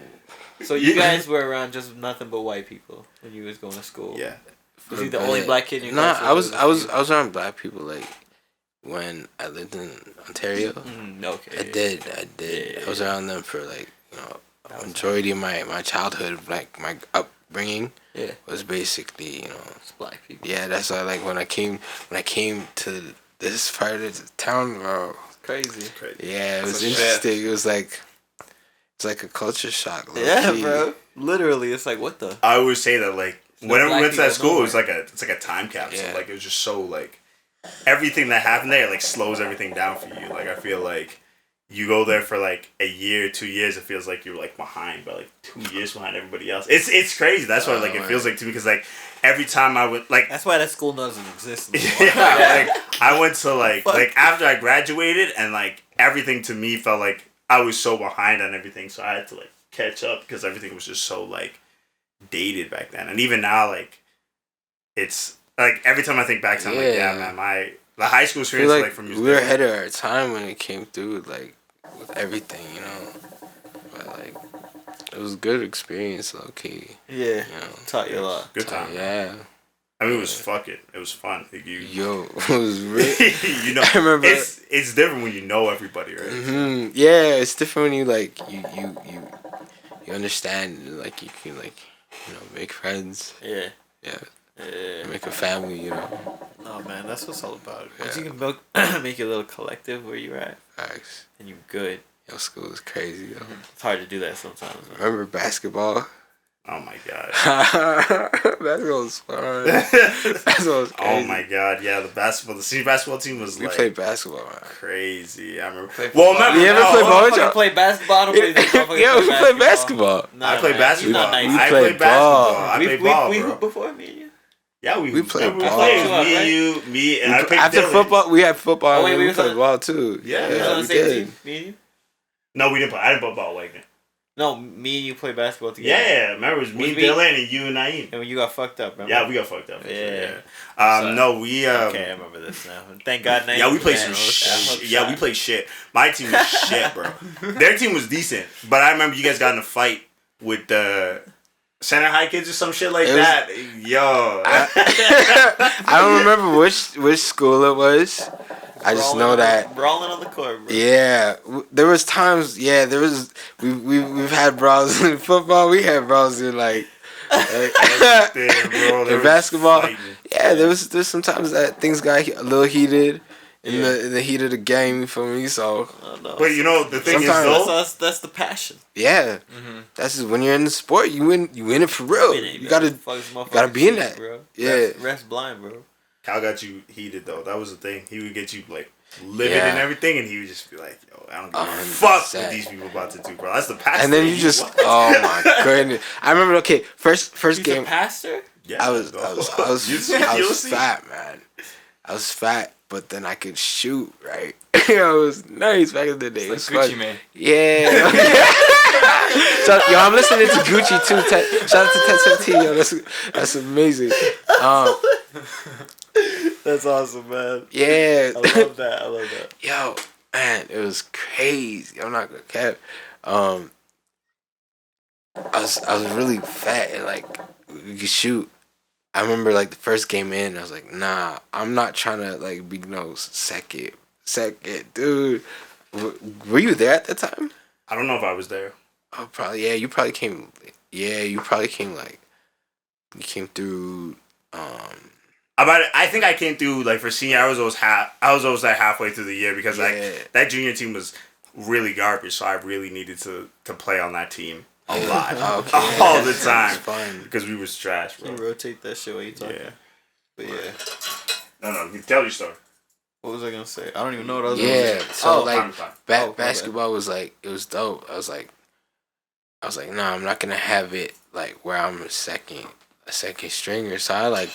So you guys were around just nothing but white people when you was going to school. Yeah. Was he the only black kid in your Nah, class? I was around black people like when I lived in Ontario. Okay. I did. Yeah. I was around them for like majority of my childhood, like my upbringing. Yeah. Was basically It's black people. Yeah, that's why like when I came to this part of the town, bro. Crazy. Yeah, it was That's a interesting. It was like it's like a culture shock. Yeah, low-key. bro. Literally, it's like what the. I always say that like whenever we black went to that people school, it's like a time capsule. Yeah. Like it was just so like everything that happened there like slows everything down for you. Like I feel like you go there for like a year, 2 years, it feels like you're like behind by like 2 years behind everybody else. It's crazy. That's what like it feels like to me because like every time I would like That's why that school doesn't exist anymore. yeah, like I went to like after I graduated and like everything to me felt like I was so behind on everything, so I had to like catch up because everything was just so like dated back then. And even now like it's like every time I think back to it, I'm like, yeah man, the high school I experience feel like from we were ahead of our time when it came through like with everything, But like it was a good experience, low key. Yeah. Taught you a lot. good time. Yeah. I mean, it was it was fun. Like, Yo, it was really. I remember it's different when you know everybody, right? Mm-hmm. Yeah, it's different when you like you understand, like you can like make friends. Yeah. Yeah. Make a family, Oh man, that's what it's all about. Once Yeah. you can make your little collective where you're at, Facts. and you're good. Yo, school was crazy, yo. It's hard to do that sometimes. Man. Remember basketball? Oh my god. Basketball was fun. Basketball was crazy. Oh my god, yeah, the senior basketball team was We like played basketball, man. crazy. I remember. Well, remember you ever play ball? I play basketball. I don't play Yeah, we played basketball. I played basketball. Nice. We I played played basketball. ball. I played ball, we bro. hooped before, me and you. Yeah, we played we ball. played. Right? Me and you, me, and I picked After Dylan. football, we had football. Oh, wait, and we we was played on- ball too. Yeah, We was on we the same did. team, me and you. No, we didn't play. I didn't play ball like that. No, me and you played basketball together. Yeah, remember it was me, Was me- Dylan, and you and Naeem. And when you got fucked up, remember? Yeah, we got fucked up. Yeah. No, we. Okay, I remember this now. Thank God. Yeah, we played Man, some I hope shit. Yeah, we shot. played shit. My team was shit, bro. Their team was decent, but I remember you guys got in a fight with the center high kids or some shit like It was- that. Yo, I don't remember which school it was. I just know that. Brawling on the court, bro. Yeah, there was times. Yeah, there was. We've had brawls in football. We had brawls in like Damn, bro, there in was basketball. fighting. Yeah, there's sometimes that things got a little heated in the heat of the game. You feel me? So Oh, no. But you know the thing is Sometimes- though. That's the passion. yeah, that's just when you're in the sport. You win it for real. You gotta. be in that. bro. Yeah. Rest blind, bro. Cal got you heated though. That was the thing. He would get you like livid Yeah. and everything, and he would just be like, "Yo, I don't give a 100%. fuck what these people about to do, bro." That's the past. And then thing. you just. What? Oh my goodness! I remember. Okay, first He's game. a pastor? Yeah, I was bro. I You'll was see. fat, man. I was fat, but then I could shoot, right? It was nice back in the day. It was Like Gucci fun. man. Yeah. Yo, I'm listening to Gucci too. Shout out to 1017. Yo, that's amazing. That's awesome, man. Yeah. I love that. Yo, man, it was crazy. I'm not gonna cap. I was really fat and like we could shoot. I remember like the first game in, I was like, nah, I'm not trying to like be no second, dude. Were you there at the time? I don't know if I was there. Oh, probably. Yeah, you probably came. Yeah, you probably came like. You came through. I think I came through like for senior. I was always like halfway through the year because Yeah. like that junior team was really garbage. So I really needed to play on that team a lot, Okay. all the It's time fun. because we was trash, You bro. rotate that shit while you talking. Yeah. But yeah. No, you tell your story. What was I gonna say? I don't even know what I was Yeah. gonna say. So Oh, like fine. my bad. basketball was like it was dope. I was like, nah, I'm not gonna have it like where I'm a second stringer. So I like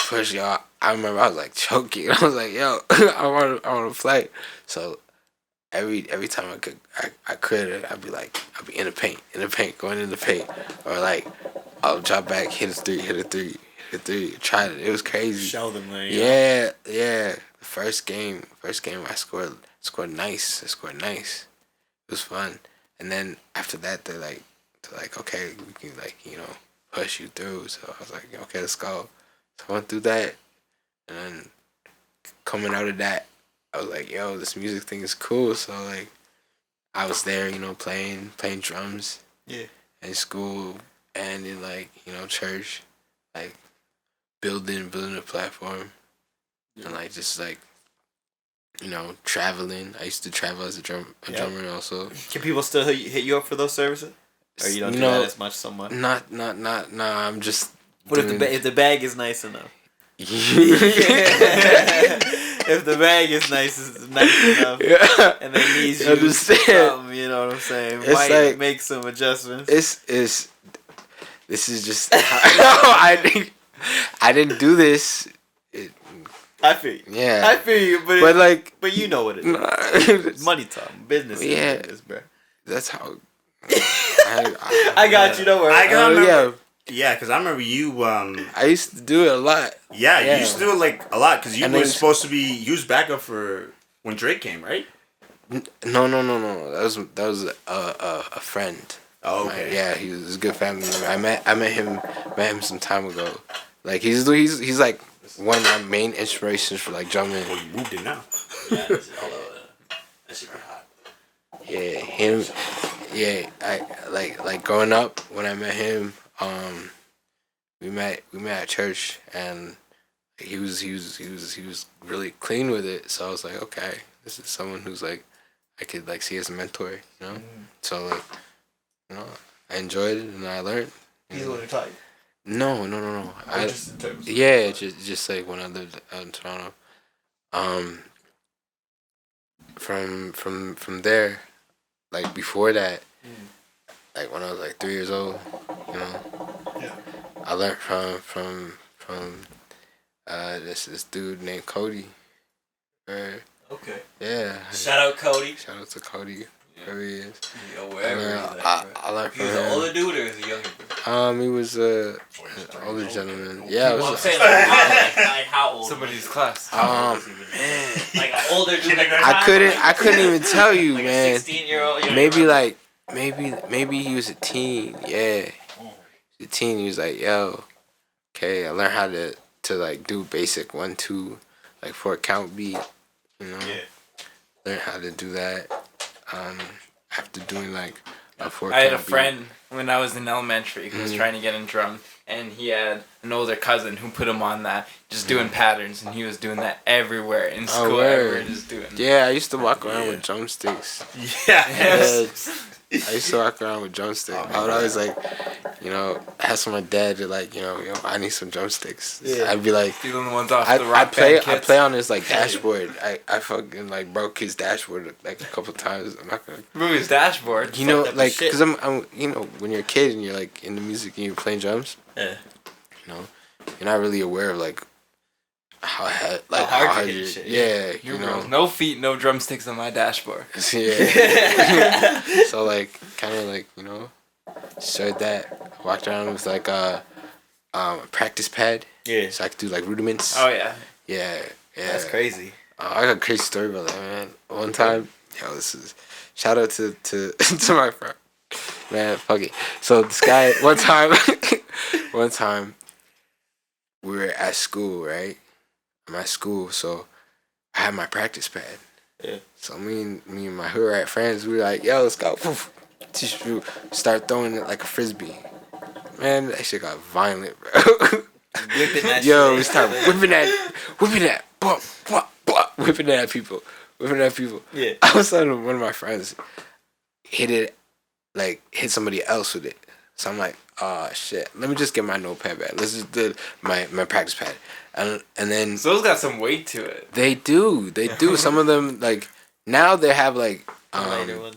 push y'all. I remember I was like choking. I was like, yo, I want to play. So every time I could, I'd be in the paint, going in the paint, or like I'll drop back, hit a three, try it. It was crazy. Show them, man. Yeah. The first game I scored nice. I scored nice. It was fun. And then after that, they're like, okay, we can push you through. So I was like, okay, let's go. So I went through that, and then coming out of that, I was like, yo, this music thing is cool. So like, I was there, playing drums. Yeah. In school and in church, like building a platform, and like just like traveling. I used to travel as a drummer also. Can people still hit you up for those services? Or you don't do that as much so much? Not. I'm just. What if the bag is nice enough? Yeah. If the bag is nice enough, Yeah. and they need you Understand. something, you know what I'm saying? It's Might like- make some adjustments. This is just. I didn't do this. I feel you. Yeah. I feel you, But like. but you know what it is. Nah, Money talk, business. Yeah. is business, bro. that's how. I got you. Don't worry. I got- Yeah. Yeah, because I remember you. I used to do it a lot. Yeah, Yeah. you used to do it like a lot because you And were then- supposed to be used backup for when Drake came, right? No. That was a friend. Oh, okay. Yeah, he was a good family member. I met him some time ago. Like he's like one of my main inspirations for like drumming. Well, you moved it now. Yeah, him. Yeah, I like growing up when I met him. We met at church and he was really clean with it. So I was like, okay, this is someone who's like I could like see as a mentor, you know. So like, you know, I enjoyed it and I learned. He's the one who taught you. No. Just like when I lived out in Toronto. From there, like before that, like when I was like 3 years old, you know, I learned from this dude named Cody. Okay. Yeah. Shout out Cody. Shout out to Cody. Wherever he is. Yo, wherever he's at, I learned from he was him. an older dude or is he younger? He was an older gentleman. Yeah, I'm saying like how old? Somebody's class. Man. Like an older dude. Like I couldn't even tell you, like man. A 16-year-old. Maybe he was a teen. Yeah, he was a teen. He was like, yo, okay, I learned how to like do basic 1, 2, like 4 count beat. You know, learned how to do that. After doing like a 4 count beat. I had a friend when I was in elementary who was trying to get in drum, and he had an older cousin who put him on that, just doing patterns, and he was doing that everywhere in school. Everywhere, just doing. Yeah, I used to walk around with drumsticks. Yeah. I used to walk around with drumsticks. I would always like, you know, ask my dad to like, yo, I need some drumsticks. Yeah. I'd be like, stealing the ones off I the rock play band kits. I play on his like dashboard. I fucking like broke his dashboard like a couple times. I'm not gonna move his dashboard. You know, like, cause I'm you know, when you're a kid and you're like into music and you're playing drums. Yeah. You know, you're not really aware of like how hard you shit. Yeah, you know. No feet, no drumsticks on my dashboard. Yeah. So like, kind of like, you know, showed that. Walked around with like a practice pad. Yeah. So I could do like rudiments. Oh yeah. Yeah. That's crazy. I got a crazy story about that, man. One time, this is shout out to to my friend. Man, fuck it. So this guy one time we were at school, right? I'm at school, so I had my practice pad. Yeah. So me and my hood rat friends, we were like, yo, let's go. Start throwing it like a frisbee. Man, that shit got violent, bro. Whipping that yo, shit. we started whipping that, whipping it at people. Yeah. All of a sudden, one of my friends hit somebody else with it. So I'm like, oh shit, let me just get my notepad back. Let's just do my practice pad. And then So those got some weight to it. They do. Some of them, like, now they have like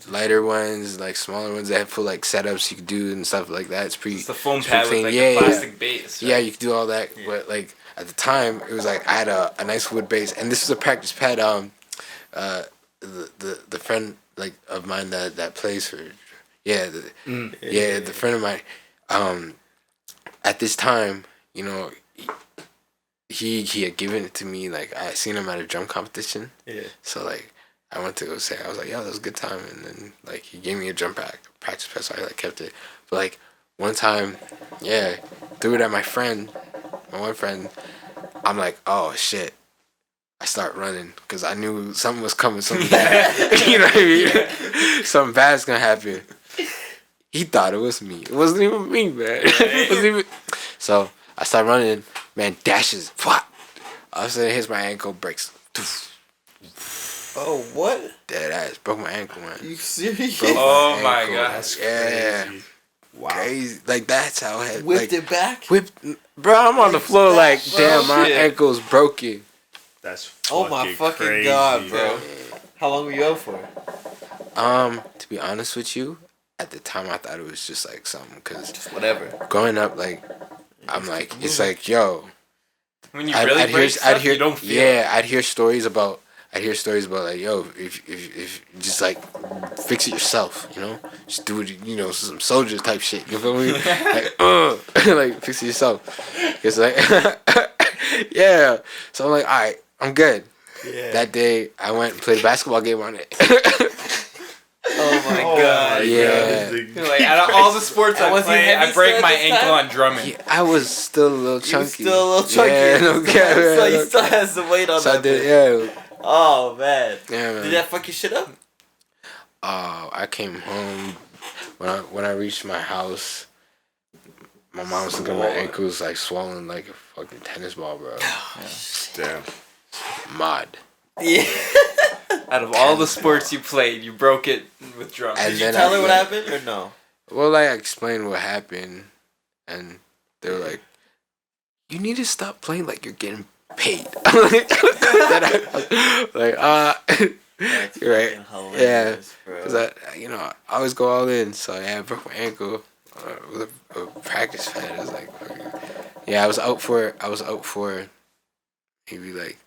lighter ones, like smaller ones that have full like setups you can do and stuff like that. It's pretty. It's the foam pad with like the plastic base. Right? Yeah, you can do all that, but like at the time it was like I had a nice wood base, and this was a practice pad. The friend like of mine that plays for, the friend of mine, at this time, you know, he had given it to me. Like I seen him at a drum competition. Yeah. So like I went to go say, I was like, yo, that was a good time, and then like he gave me a drum practice pad, so I like kept it. But like one time, threw it at my one friend. I'm like, oh shit. I start running because I knew something was coming, something bad. You know what I mean? Something bad's gonna happen. He thought it was me. It wasn't even me, man. It wasn't even. So I start running. Man, dashes. What? All of a sudden, it hits my ankle, breaks. Oh, what? Dead ass. Broke my ankle, man. You serious? Oh my god. That's crazy. Wow. Crazy. Like, that's how it had. Whipped it back? Bro, I'm on the floor like, damn, my ankle's broken. That's oh my fucking crazy, god, bro. How long were you out for? To be honest with you, at the time I thought it was just like something, cause just whatever. Growing up, like, I'm like, it's like, yo. When you really break stuff, you don't feel it. I'd hear stories about like, yo, if just like fix it yourself, you know, just do it, you know, some soldier type shit. You feel me? Like, like fix it yourself. It's like, yeah. So I'm like, all right, I'm good. Yeah. That day, I went and played a basketball game on it. Oh my god. Yeah. Like, out of all the sports I play, I break my ankle on drumming. Yeah, I was still a little chunky. Yeah, no cap. So he still has the weight on so that. I did, yeah. Oh man. Yeah, man. Did that fuck your shit up? I came home when I reached my house. My mom was looking at my ankles like swollen like a fucking tennis ball, bro. Damn. Mod. Yeah. Out of all the sports you played, you broke it with drums. And Did you then tell her what happened or no? Well, like, I explained what happened, and they were like, "You need to stop playing like you're getting paid." Then I was like, That's you're right. fucking Yeah, hilarious, bro. because I always go all in. So yeah, I broke my ankle with a practice pad. It was like, yeah, I was out for maybe like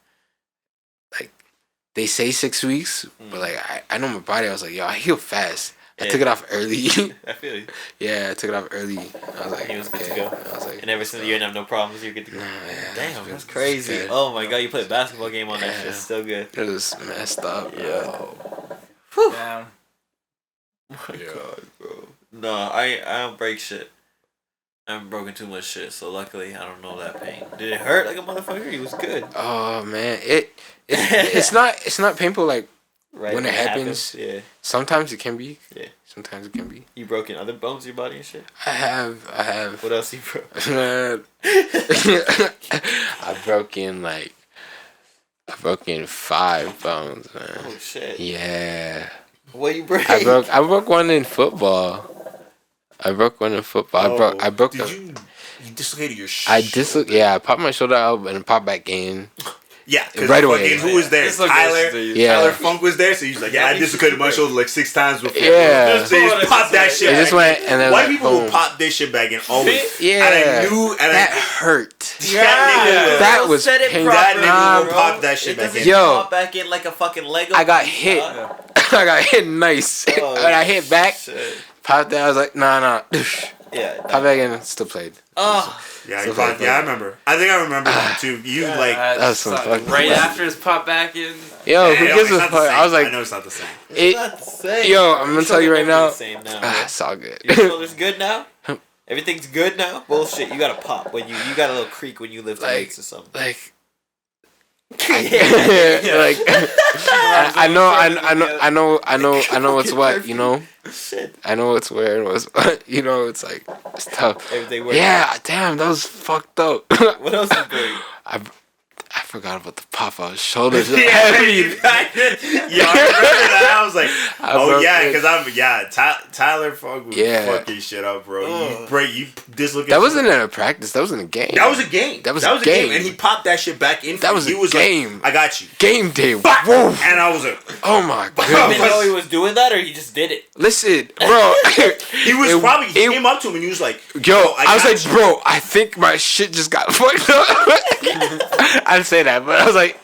they say 6 weeks, but like I know my body. I was like, yo, I heal fast. I took it off early. I feel you. Yeah, I took it off early. I was like, He was good to go. I was like, And ever since you didn't have no problems, you're good to go. nah, yeah, Damn, it that's was crazy. good. Oh my god, you played a basketball game on that Yeah. shit. Still good. It was messed up. Yeah. Damn. Oh my god, bro. No, I don't break shit. I haven't broken too much shit, so luckily I don't know that pain. Did it hurt like a motherfucker? He was good. Oh man, it's not painful like Right when it happens. Yeah. Sometimes it can be. Yeah. Sometimes it can be. You broke in other bones of your body and shit? I have. What else you broke? I broke in 5 bones, man. Oh shit. Yeah. What you break? I broke one in football. I broke Did you dislocated your shoulder? Yeah, I popped my shoulder out and popped back in. Yeah, Right away. Who was there? Tyler. Yeah. Tyler Funk was there, so he's like, yeah, I dislocated my shoulder like 6 times before. Yeah. So they just popped that shit. It just went and then White like, people boom. will pop this shit back in always. Yeah. And I knew, that hurt. that That was said it painful. That properly, nigga will bro. pop that shit It back doesn't in. Yo. pop back in like a fucking Lego. I got piece, hit. dog. I got hit nice. Oh, When I hit back, Shit. popped that. I was like, nah. Yeah. Pop back in, still played. Oh. Yeah, So he popped, like- I remember. I think I remember that too. You like. That's some fucking- right after his pop back in. Yo, who Yeah, gives it's a not the fuck? same. I was like, I know it's not the same. it, Not the same. yo, I'm gonna It's tell you right now. the same now, bro. It's all good. Your shoulder's good now? Everything's good now? Bullshit. You gotta pop when you got a little creak when you lift weights or something. Like, like, I know what's what, you know. Shit. I know what's where and what's what, you know. It's like it's tough. Everything works. Yeah, damn, that was fucked up. What else is big? I forgot about the pop out shoulders. Yeah, I remember that. I was like, broke it. because Tyler Funk was Yeah. fucking shit up, bro. You dislocate. That wasn't in a practice. That was in a game. That was a game. That was a game. and he popped that shit back in. That was he a was game. Like, I got you. Game day. Fuck. Whoa. And I was like, Oh my You didn't goodness. know he was doing that or he just did it? Listen, bro. he was probably. He came up to him and he was like, Yo, I was got like, you. bro, I think my shit just got fucked up. I didn't say that, but I was like,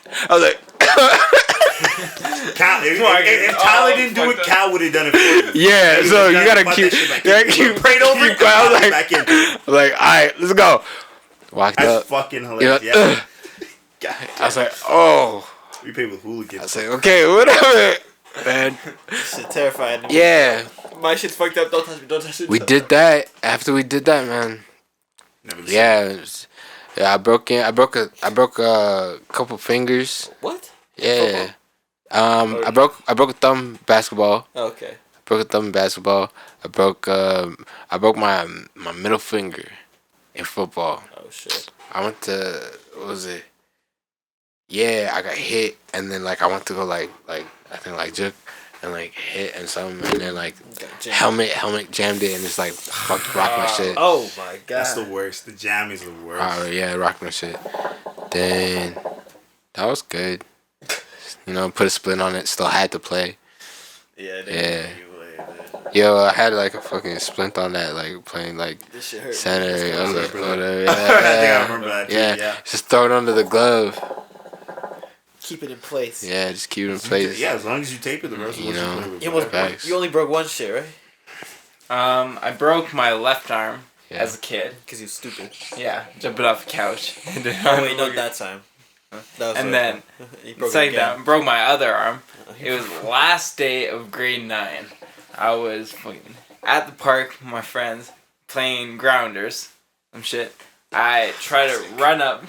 Cal, if Tyler didn't do it, Cal would have done it for you. yeah. He So was you gonna gotta put keep, that shit back in. prayed over it. I was like, back in. all right, let's go. Walked That's up. fucking You know, hilarious. Yeah. God, I was like, oh. we played with I hooligans. was like, okay, whatever, man. Shit terrifying. Yeah, My shit's fucked up. Don't touch me. Don't touch me. we did that. After we did that, man. Never Yeah, I broke a couple fingers. What? Yeah. I broke a thumb basketball. Okay. Broke a thumb in basketball. I broke my middle finger in football. Oh shit. I went to what was it? Yeah, I got hit and then like I went to go like I think like juke and like hit and something and then like helmet jammed it and just like fucked rocked my shit. Oh my god. That's the worst. The jam is the worst. Yeah, rocked my shit. Then that was good. You know, put a splint on it. Still had to play. Yeah. Yeah. Yo, I had like a fucking splint on that, like playing like This shit hurt. center. I was like, whatever. I think I Yeah, remember that too. yeah. Yeah. Just throw it under the glove. Keep it in place. Yeah, just keep it in place. Yeah, as long as you tape it, the rest of You what know, you play with. You, almost, Facts. you only broke one shit, right? I broke my left arm Yeah. as a kid. Because you're stupid. Yeah, jumping off a couch. Oh wait, not that time. That was And right. then You broke it second again. down, broke my other arm. It was last day of grade 9. I was fucking at the park with my friends playing grounders, some shit. I try to run up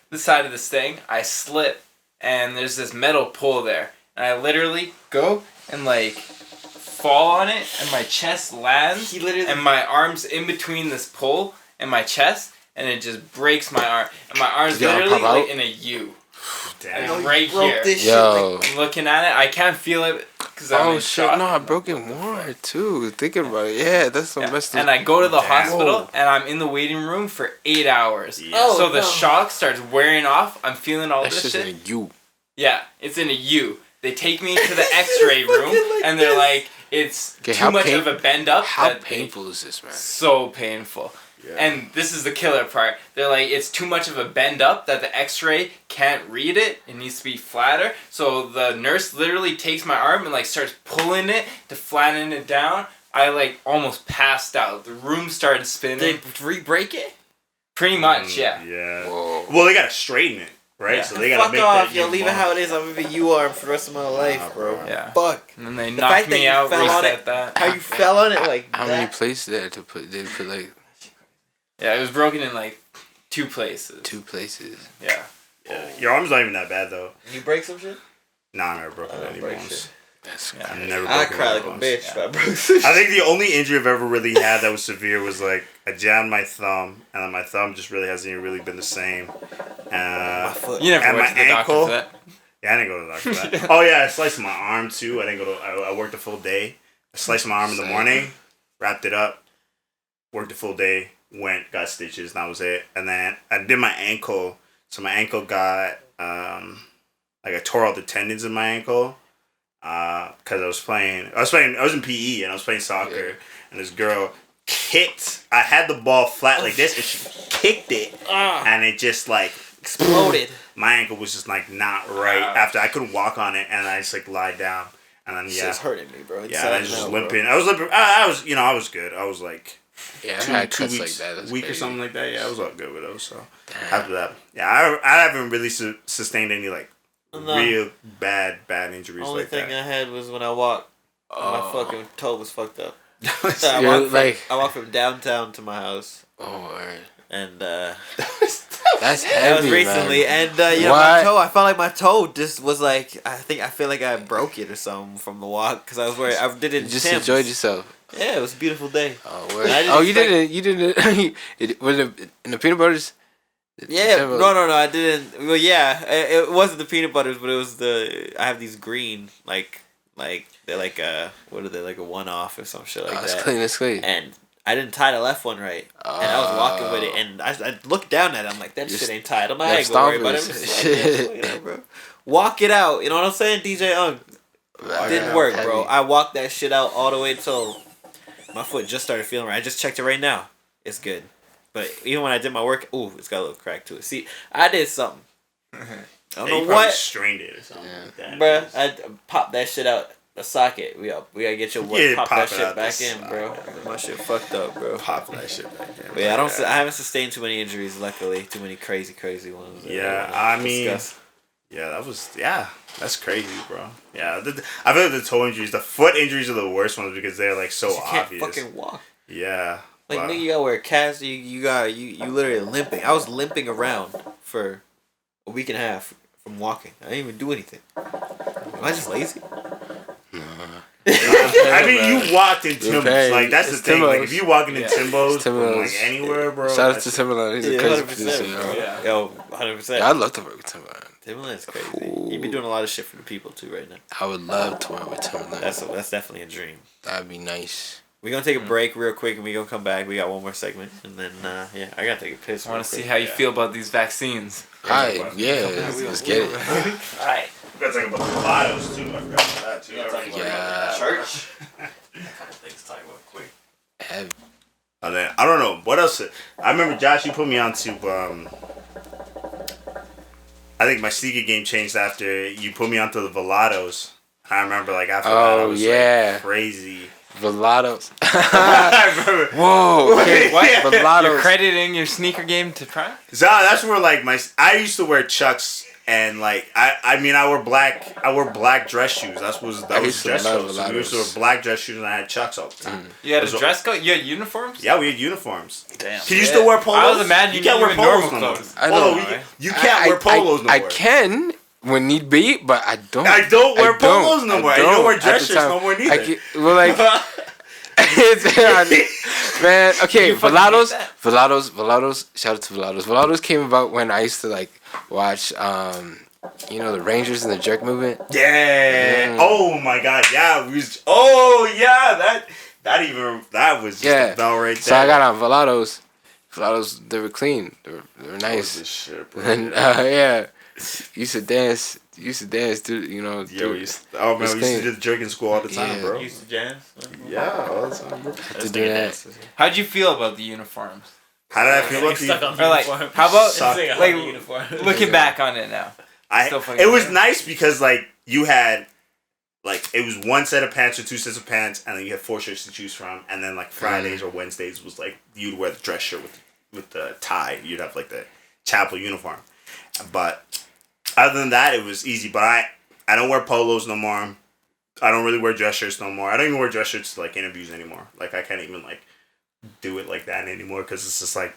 the side of this thing. I slip, and there's this metal pole there, and I literally go and like fall on it, and my chest lands, He literally- and my arm's in between this pole and my chest, and it just breaks my arm, and my arm's Did your arm literally pop like out? in a U. Damn. right here. Yo. I'm looking at it. I can't feel it because I'm in shit! shock. No, I broke it more too. Thinking about it, yeah, that's some messed up. And I go to the Damn. hospital and I'm in the waiting room for 8 hours. Yeah. So the shock starts wearing off. I'm feeling all That's this just shit. in a U. Yeah, it's in a U. They take me to the X-ray room and they're like, it's too much of a bend up. How painful is this, man? So painful. Yeah. And this is the killer part. They're like, it's too much of a bend up that the X-ray can't read it. It needs to be flatter. So the nurse literally takes my arm and like starts pulling it to flatten it down. I like almost passed out. The room started spinning. They re-break it? Pretty much, yeah. Yeah. Whoa. Well, they gotta straighten it, right? Yeah. So they gotta Fuck make off, that. yo. Leave it how it is. I'm gonna be U-arm for the rest of my life, bro. Yeah. Fuck. And then they The knocked fact that me you out, fell on reset it- that. How you fell on it like How that? many places there to put? Did put like Yeah, it was broken in like 2 places. 2 places? Yeah. Yeah. Your arm's not even that bad though. You break some shit? Nah, I never broken any break bones. shit. That's Yeah. I've never I broken cry any like a bones. bitch if I broke some I think the only injury I've ever really had that was severe was like I jammed my thumb, and then my thumb just really hasn't even really been the same. my foot. You never And went my to the doctor ankle. for that. Yeah, I didn't go to the doctor for that. Oh yeah, I sliced my arm too. I didn't go to. I worked a full day. I sliced my arm in the morning, wrapped it up, worked a full day, went, got stitches, and that was it. And then I did my ankle. So my ankle got like I tore all the tendons in my ankle because I was in PE and I was playing soccer, and this girl kicked. I had the ball flat like this, and she kicked it, and it just like Exploded. my ankle was just like not right. After I couldn't walk on it, and I just like lied down, and then Shit's hurting me, bro. yeah, I was just limping. I was limping. I was, I was good. I was like Yeah, two I had cuts weeks, like that. That's week or crazy. something like that. Yeah, I was all good with those. So Damn. after that, yeah, I haven't really sustained any like No. real bad injuries Only like thing that. I had was when I walked. My Oh. fucking toe was fucked up. Yeah, I walked from downtown to my house, Oh, word. and That's that heavy, was recently. man. And my What? toe, I felt like my toe just was like I feel like I broke it or something from the walk because I was wearing. I did it. You in just Tim's. enjoyed yourself. Yeah, it was a beautiful day. Oh, word. I didn't Oh, you expect- didn't. It was it in the peanut butters. Yeah, no, I didn't. Well, yeah, it wasn't the peanut butters, but it was I have these green like they're like what are they, like a one-off or some shit like It's that. clean. It's clean. And I didn't tie the left one right, and I was walking with it, and I looked down at it. I'm like, that You're shit ain't tied. I'm not you're even gonna worry about it. stomping I'm this just like, yeah, fuck it up, bro. Walk it out. You know what I'm saying, DJ Ung? Didn't work, bro. I walked that shit out all the way till my foot just started feeling right. I just checked it right now. It's good. But even when I did my work, ooh, it's got a little crack to it. See, I did something. I don't Yeah, you know probably what, strained it or something Yeah. like that. bruh. I popped that shit out the socket. We gotta get your Yeah, pop pop that it shit out back the in, bro. My shit fucked up, bro. Pop that shit back in. But yeah, I haven't sustained too many injuries. Luckily, too many crazy ones. that Yeah, I I mean, discuss. yeah, that's crazy, bro. Yeah, I feel like the toe injuries, the foot injuries are the worst ones because they're like so you can't obvious. fucking walk. Yeah. Like wow. nigga, you gotta wear a cast. You literally limping. I was limping around for a week and a half from walking. I didn't even do anything. Am I just lazy? I mean, you walked in Timbos. paid. Like that's the It's thing. Like Timbos. if you walking in Yeah. Timbos It's from Timbos. like anywhere, bro. Shout out to that's- Timberland. He's a Yeah, crazy 100%, producer, bro. yo. Yeah. Yo, 100%. I'd love to work with Timberland. Timberland's crazy. Cool. You be doing a lot of shit for the people too right now. I would love to work with Timberland. That's definitely a dream. That'd be nice. We're gonna take a break real quick and we're gonna come back. We got one more segment and then yeah, I gotta take a piss. I want real to see quick. how you feel about these vaccines. Alright, yeah, let's get it. Alright. We gotta talk about the lottos too. I forgot about that too. Yeah. Church. Things to talk about quick. Heavy. And then I don't know what else. I remember Josh, you put me on to. I think my sneaker game changed after you put me onto the Velados. I remember like after that, I Oh, was yeah. like, crazy. Velados. I remember. Whoa. Okay, What? what? Velados. You're crediting your sneaker game to Prym? So that's where like I used to wear Chucks and like I mean I wore black dress shoes. That was used to dress love code. So we used to Velados. wear black dress shoes and I had Chucks all the time. You had a So- dress code? You had uniforms? Yeah, we had uniforms. Damn. Can you still wear polos? I was imagining you can't you wear in polos normal no more. clothes. I Polo, know, you, right? you can't wear polos no I more. can when need be, but I don't. I don't wear polos no more. I don't wear at dress the shirts time. no more I neither. can, well, like, man, okay, You fucking Velados, hate that? Velados, shout out to Velados. Velados came about when I used to like watch You know the Rangers and the jerk movement. Yeah. Oh my God. Yeah. Oh yeah. That was just a bell right there. So I got on Velados. Velados, they were clean. They were nice. This shit, bro. And yeah, used to dance, dude. You know. Yeah, we used to do the jerk in school all the time, bro. You used to jazz? Yeah, all the time, bro. To do that. How'd you feel about the uniforms? How did I feel about Stuck the? on Or like, uniform. how about Stuck on like the uniform. looking back on it now? It was nice because like you had. Like, it was one set of pants or two sets of pants, and then you had 4 shirts to choose from. And then, like, Fridays or Wednesdays was, like, you'd wear the dress shirt with the tie. You'd have, like, the chapel uniform. But other than that, it was easy. But I don't wear polos no more. I don't really wear dress shirts no more. I don't even wear dress shirts to, like, interviews anymore. Like, I can't even, like, do it like that anymore because it's just, like,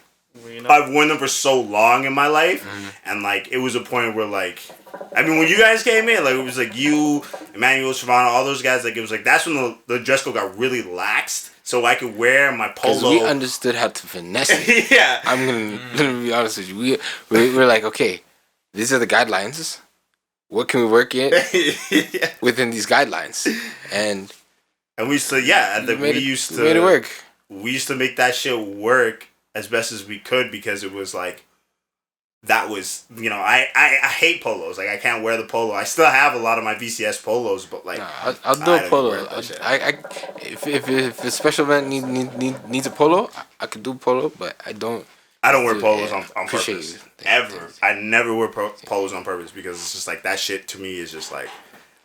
I've worn them for so long in my life, and like it was a point where like, I mean, when you guys came in, like it was like you, Emmanuel, Shavana, all those guys. Like it was like that's when the dress code got really laxed, so I could wear my polo. Because we understood how to finesse it. Yeah, I'm gonna be honest with you. We're like, okay, these are the guidelines. What can we work in within these guidelines? And we used to we used to made it work. We used to make that shit work as best as we could because it was like that was I hate polos. Like I can't wear the polo. I still have a lot of my VCS polos, but like I'll do a polo. If a special event needs a polo, I could do polo, but I don't wear polos on purpose. You. Ever. I never wear polos on purpose because it's just like that shit to me is just like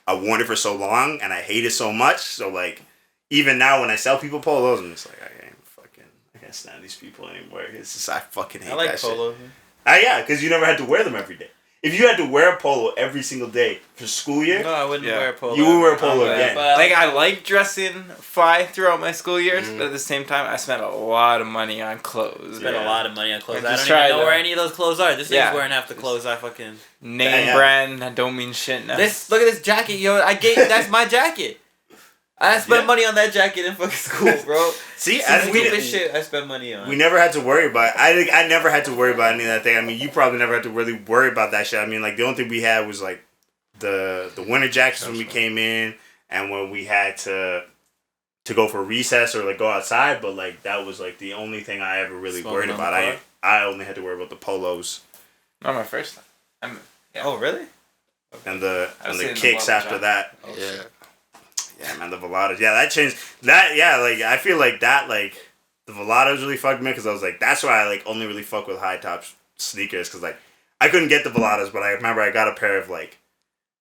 I worn it for so long and I hate it so much. So like even now when I sell people polos, I'm just like I can't stand these people anymore. It's just I fucking hate that polos. shit. Yeah, because you never had to wear them every day. If you had to wear a polo every single day for school year, no, I wouldn't wear a polo. You would wear a polo again. Like I like dressing fly throughout my school years, but at the same time, I spent a lot of money on clothes. Spent a lot of money on clothes. I just don't even tried know where any of those clothes are. This thing's wearing half the clothes I fucking brand. I don't mean shit now. Look at this jacket, yo. That's my jacket. I spent money on that jacket in fucking school, bro. See, shit I spent money on. We never had to worry about it. I never had to worry about any of that thing. I mean, you probably never had to really worry about that shit. I mean, like, the only thing we had was, like, the winter jackets when we came in and when we had to go for recess or, like, go outside. But, like, that was, like, the only thing I ever really worried about. I only had to worry about the polos. Not my first time. Oh, really? And the kicks after that. Oh, yeah. Yeah, man, the Velados. Yeah, that changed. Like, I feel like that, like, the Velados really fucked me because I was like, that's why I, like, only really fuck with high top sneakers because, like, I couldn't get the Velados, but I remember I got a pair of, like,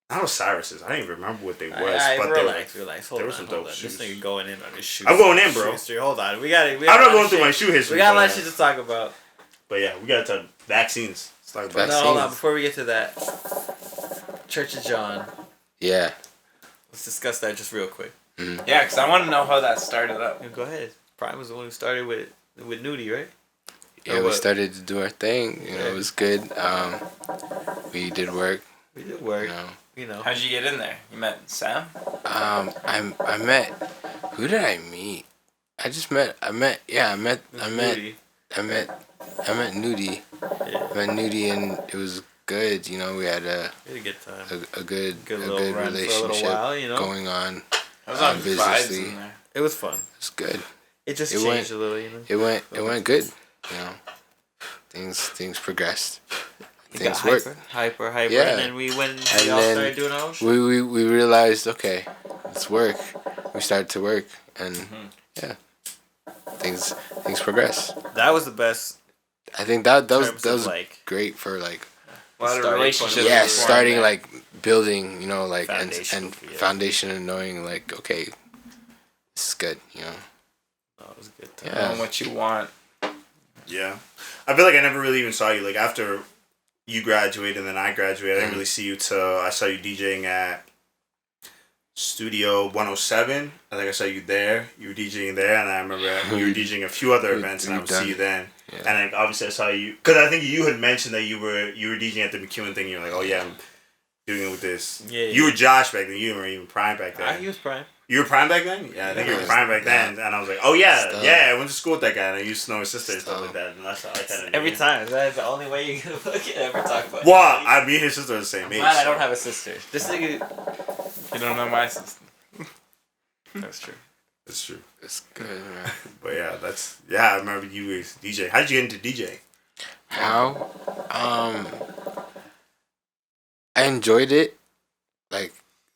not Osiris's. I don't even remember what they was. But relax. Hold there on, were some dope shoes. shoes. This nigga going in on his shoes. I'm going in, bro. History. Hold on. We got I'm not going through my shoe history. We got a lot of shit to talk about. But yeah, we got to talk vaccines. Let's talk about No, hold on. Before we get to that, Church of John. Yeah. Let's discuss that just real quick. Mm-hmm. Yeah, because I want to know how that started up. Yeah, go ahead. Prym was the one who started with Nudie, right? Yeah, we started to do our thing. You know, it was good. We did work. You know. How'd you get in there? You met Sam? I met. Who did I meet? I met Nudie. Yeah. I met Nudie, and it was good. You know, we had a good time. A good For relationship a little while, going on. I was on vibes in there. It was fun. It's good. It just changed a little, you know. It went good. You know, things progressed. Things got worked. Hyper. Yeah. And then we all started doing our own shit. We realized, okay, let's work. We started to work, and yeah, things progressed. That was the best. I think that was like great for like. A lot of relationships. Yeah, starting like building, you know, like and foundation and knowing like, okay, this is good, you know. That was good. Knowing what you want. Yeah, I feel like I never really even saw you. Like after you graduated and then I graduated, I didn't really see you till I saw you DJing at Studio 107. I think I saw you there. You were DJing there, and I remember you were DJing a few other events, and I would see you then. Yeah. And then obviously I saw you because I think you had mentioned that you were DJing at the McEwen thing. You're like, oh yeah, I'm doing it with this. Yeah. You were Josh back then. You weren't even Prym back then. He was Prym. You were Prime back then? Yeah, I think you were Prime back then. And I was like, oh yeah, I went to school with that guy and I used to know his sister and stuff like that. And that's how I kind of Every time. That's the only way you can ever talk about it. Well, me and his sister are the same age. I don't have a sister. This nigga... You don't know my sister. That's true. That's true. It's good, man. But yeah, I remember you was DJ. How did you get into DJ? How? I enjoyed it, like,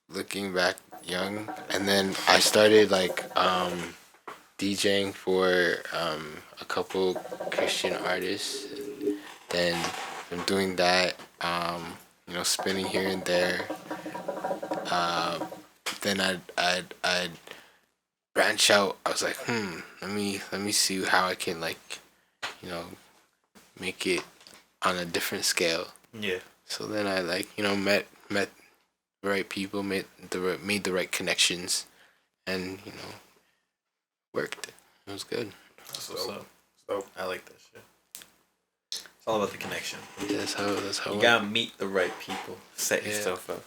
looking back young, and then I started, like, DJing for a couple Christian artists. Then from doing that, spinning here and there. Then I'd branch out. I was like, let me see how I can, like, make it on a different scale. Yeah. So then I, like, met the right people, made the right connections, and worked. It was good. So I like that shit. It's all about the connection. Yeah, that's how. You gotta meet the right people. Set yourself up.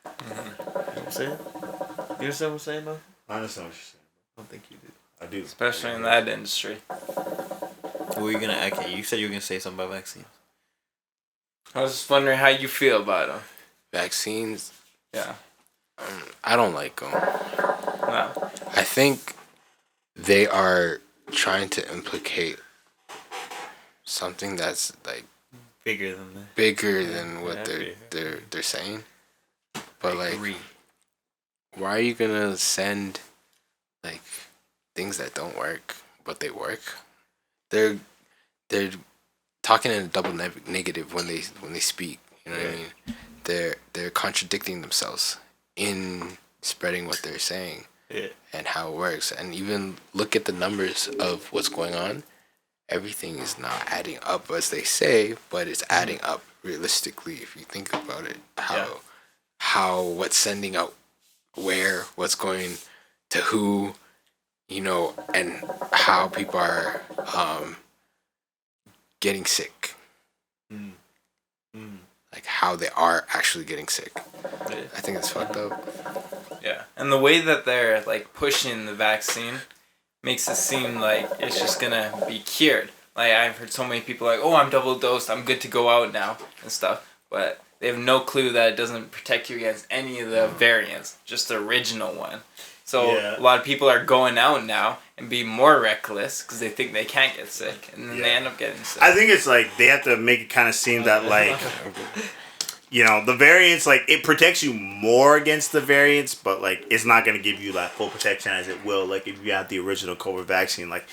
Mm-hmm. You know what I'm saying? You understand what I'm saying, though? I understand what you're saying. I don't think you do. I do. Especially in that industry. What were you gonna... Okay, you said you were gonna say something about vaccines. I was just wondering how you feel about them. Vaccines. Yeah. I don't like them. No. I think they are trying to implicate something that's, like, Bigger than that. bigger than what they're saying. But, like, why are you gonna send, like, things that don't work but they work? They're talking in a double negative when they speak. You know what I mean? They're contradicting themselves in spreading what they're saying and how it works. And even look at the numbers of what's going on. Everything is not adding up as they say, but it's adding up realistically if you think about it. How what's sending out where, what's going to who, and how people are getting sick. Like how they are actually getting sick. I think it's fucked up. Yeah. And the way that they're, like, pushing the vaccine makes it seem like it's just gonna be cured. Like, I've heard so many people like, oh, I'm double dosed, I'm good to go out now and stuff. But they have no clue that it doesn't protect you against any of the variants, just the original one. So a lot of people are going out now and being more reckless because they think they can't get sick, and then they end up getting sick. I think it's like they have to make it kind of seem that, like, the variants, like, it protects you more against the variants, but, like, it's not going to give you that full protection as it will, like, if you have the original COVID vaccine. Like,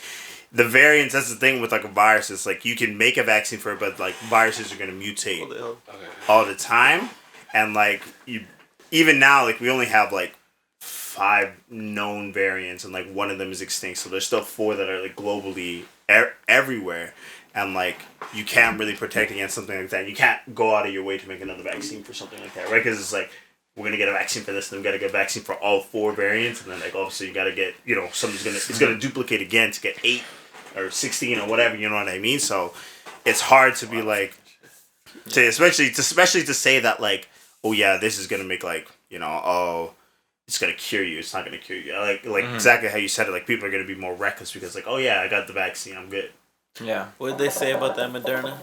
the variants, that's the thing with, like, a virus. It's like you can make a vaccine for it, but, like, viruses are going to mutate all the time. And, like, even now, like, we only have, like, 5 known variants, and, like, one of them is extinct. So there's still 4 that are, like, globally everywhere. And, like, you can't really protect against something like that. You can't go out of your way to make another vaccine for something like that, right? Because it's like, we're gonna get a vaccine for this, and then we gotta get a vaccine for all 4 variants, and then, like, obviously you gotta get, it's gonna duplicate again to get 8 or 16 or whatever. You know what I mean? So it's hard to be like, especially to say that, like, oh yeah, this is gonna make, like, it's gonna cure you. It's not gonna cure you. Like exactly how you said it. Like, people are gonna be more reckless because, like, oh yeah, I got the vaccine, I'm good. Yeah. What did they say about that Moderna?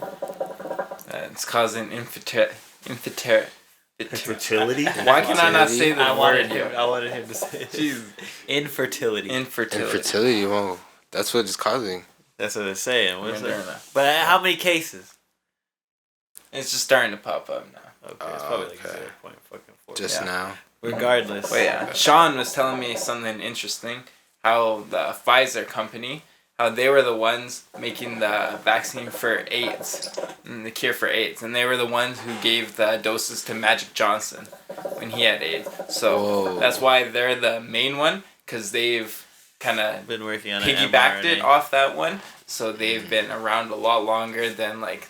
It's causing infertility. Infertility? Why can I not say the word? I wanted him to say it. Jeez. Infertility. Infertility, well, that's what it's causing. That's what they're saying. What is Moderna. it? But how many cases? It's just starting to pop up now. Okay, it's probably like 0.4. Just now. Regardless. But yeah, Sean was telling me something interesting. How the Pfizer company, how they were the ones making the vaccine for AIDS, and the cure for AIDS, and they were the ones who gave the doses to Magic Johnson when he had AIDS. So that's why they're the main one, because they've kind of been working on piggybacked it off that one. So they've been around a lot longer than, like,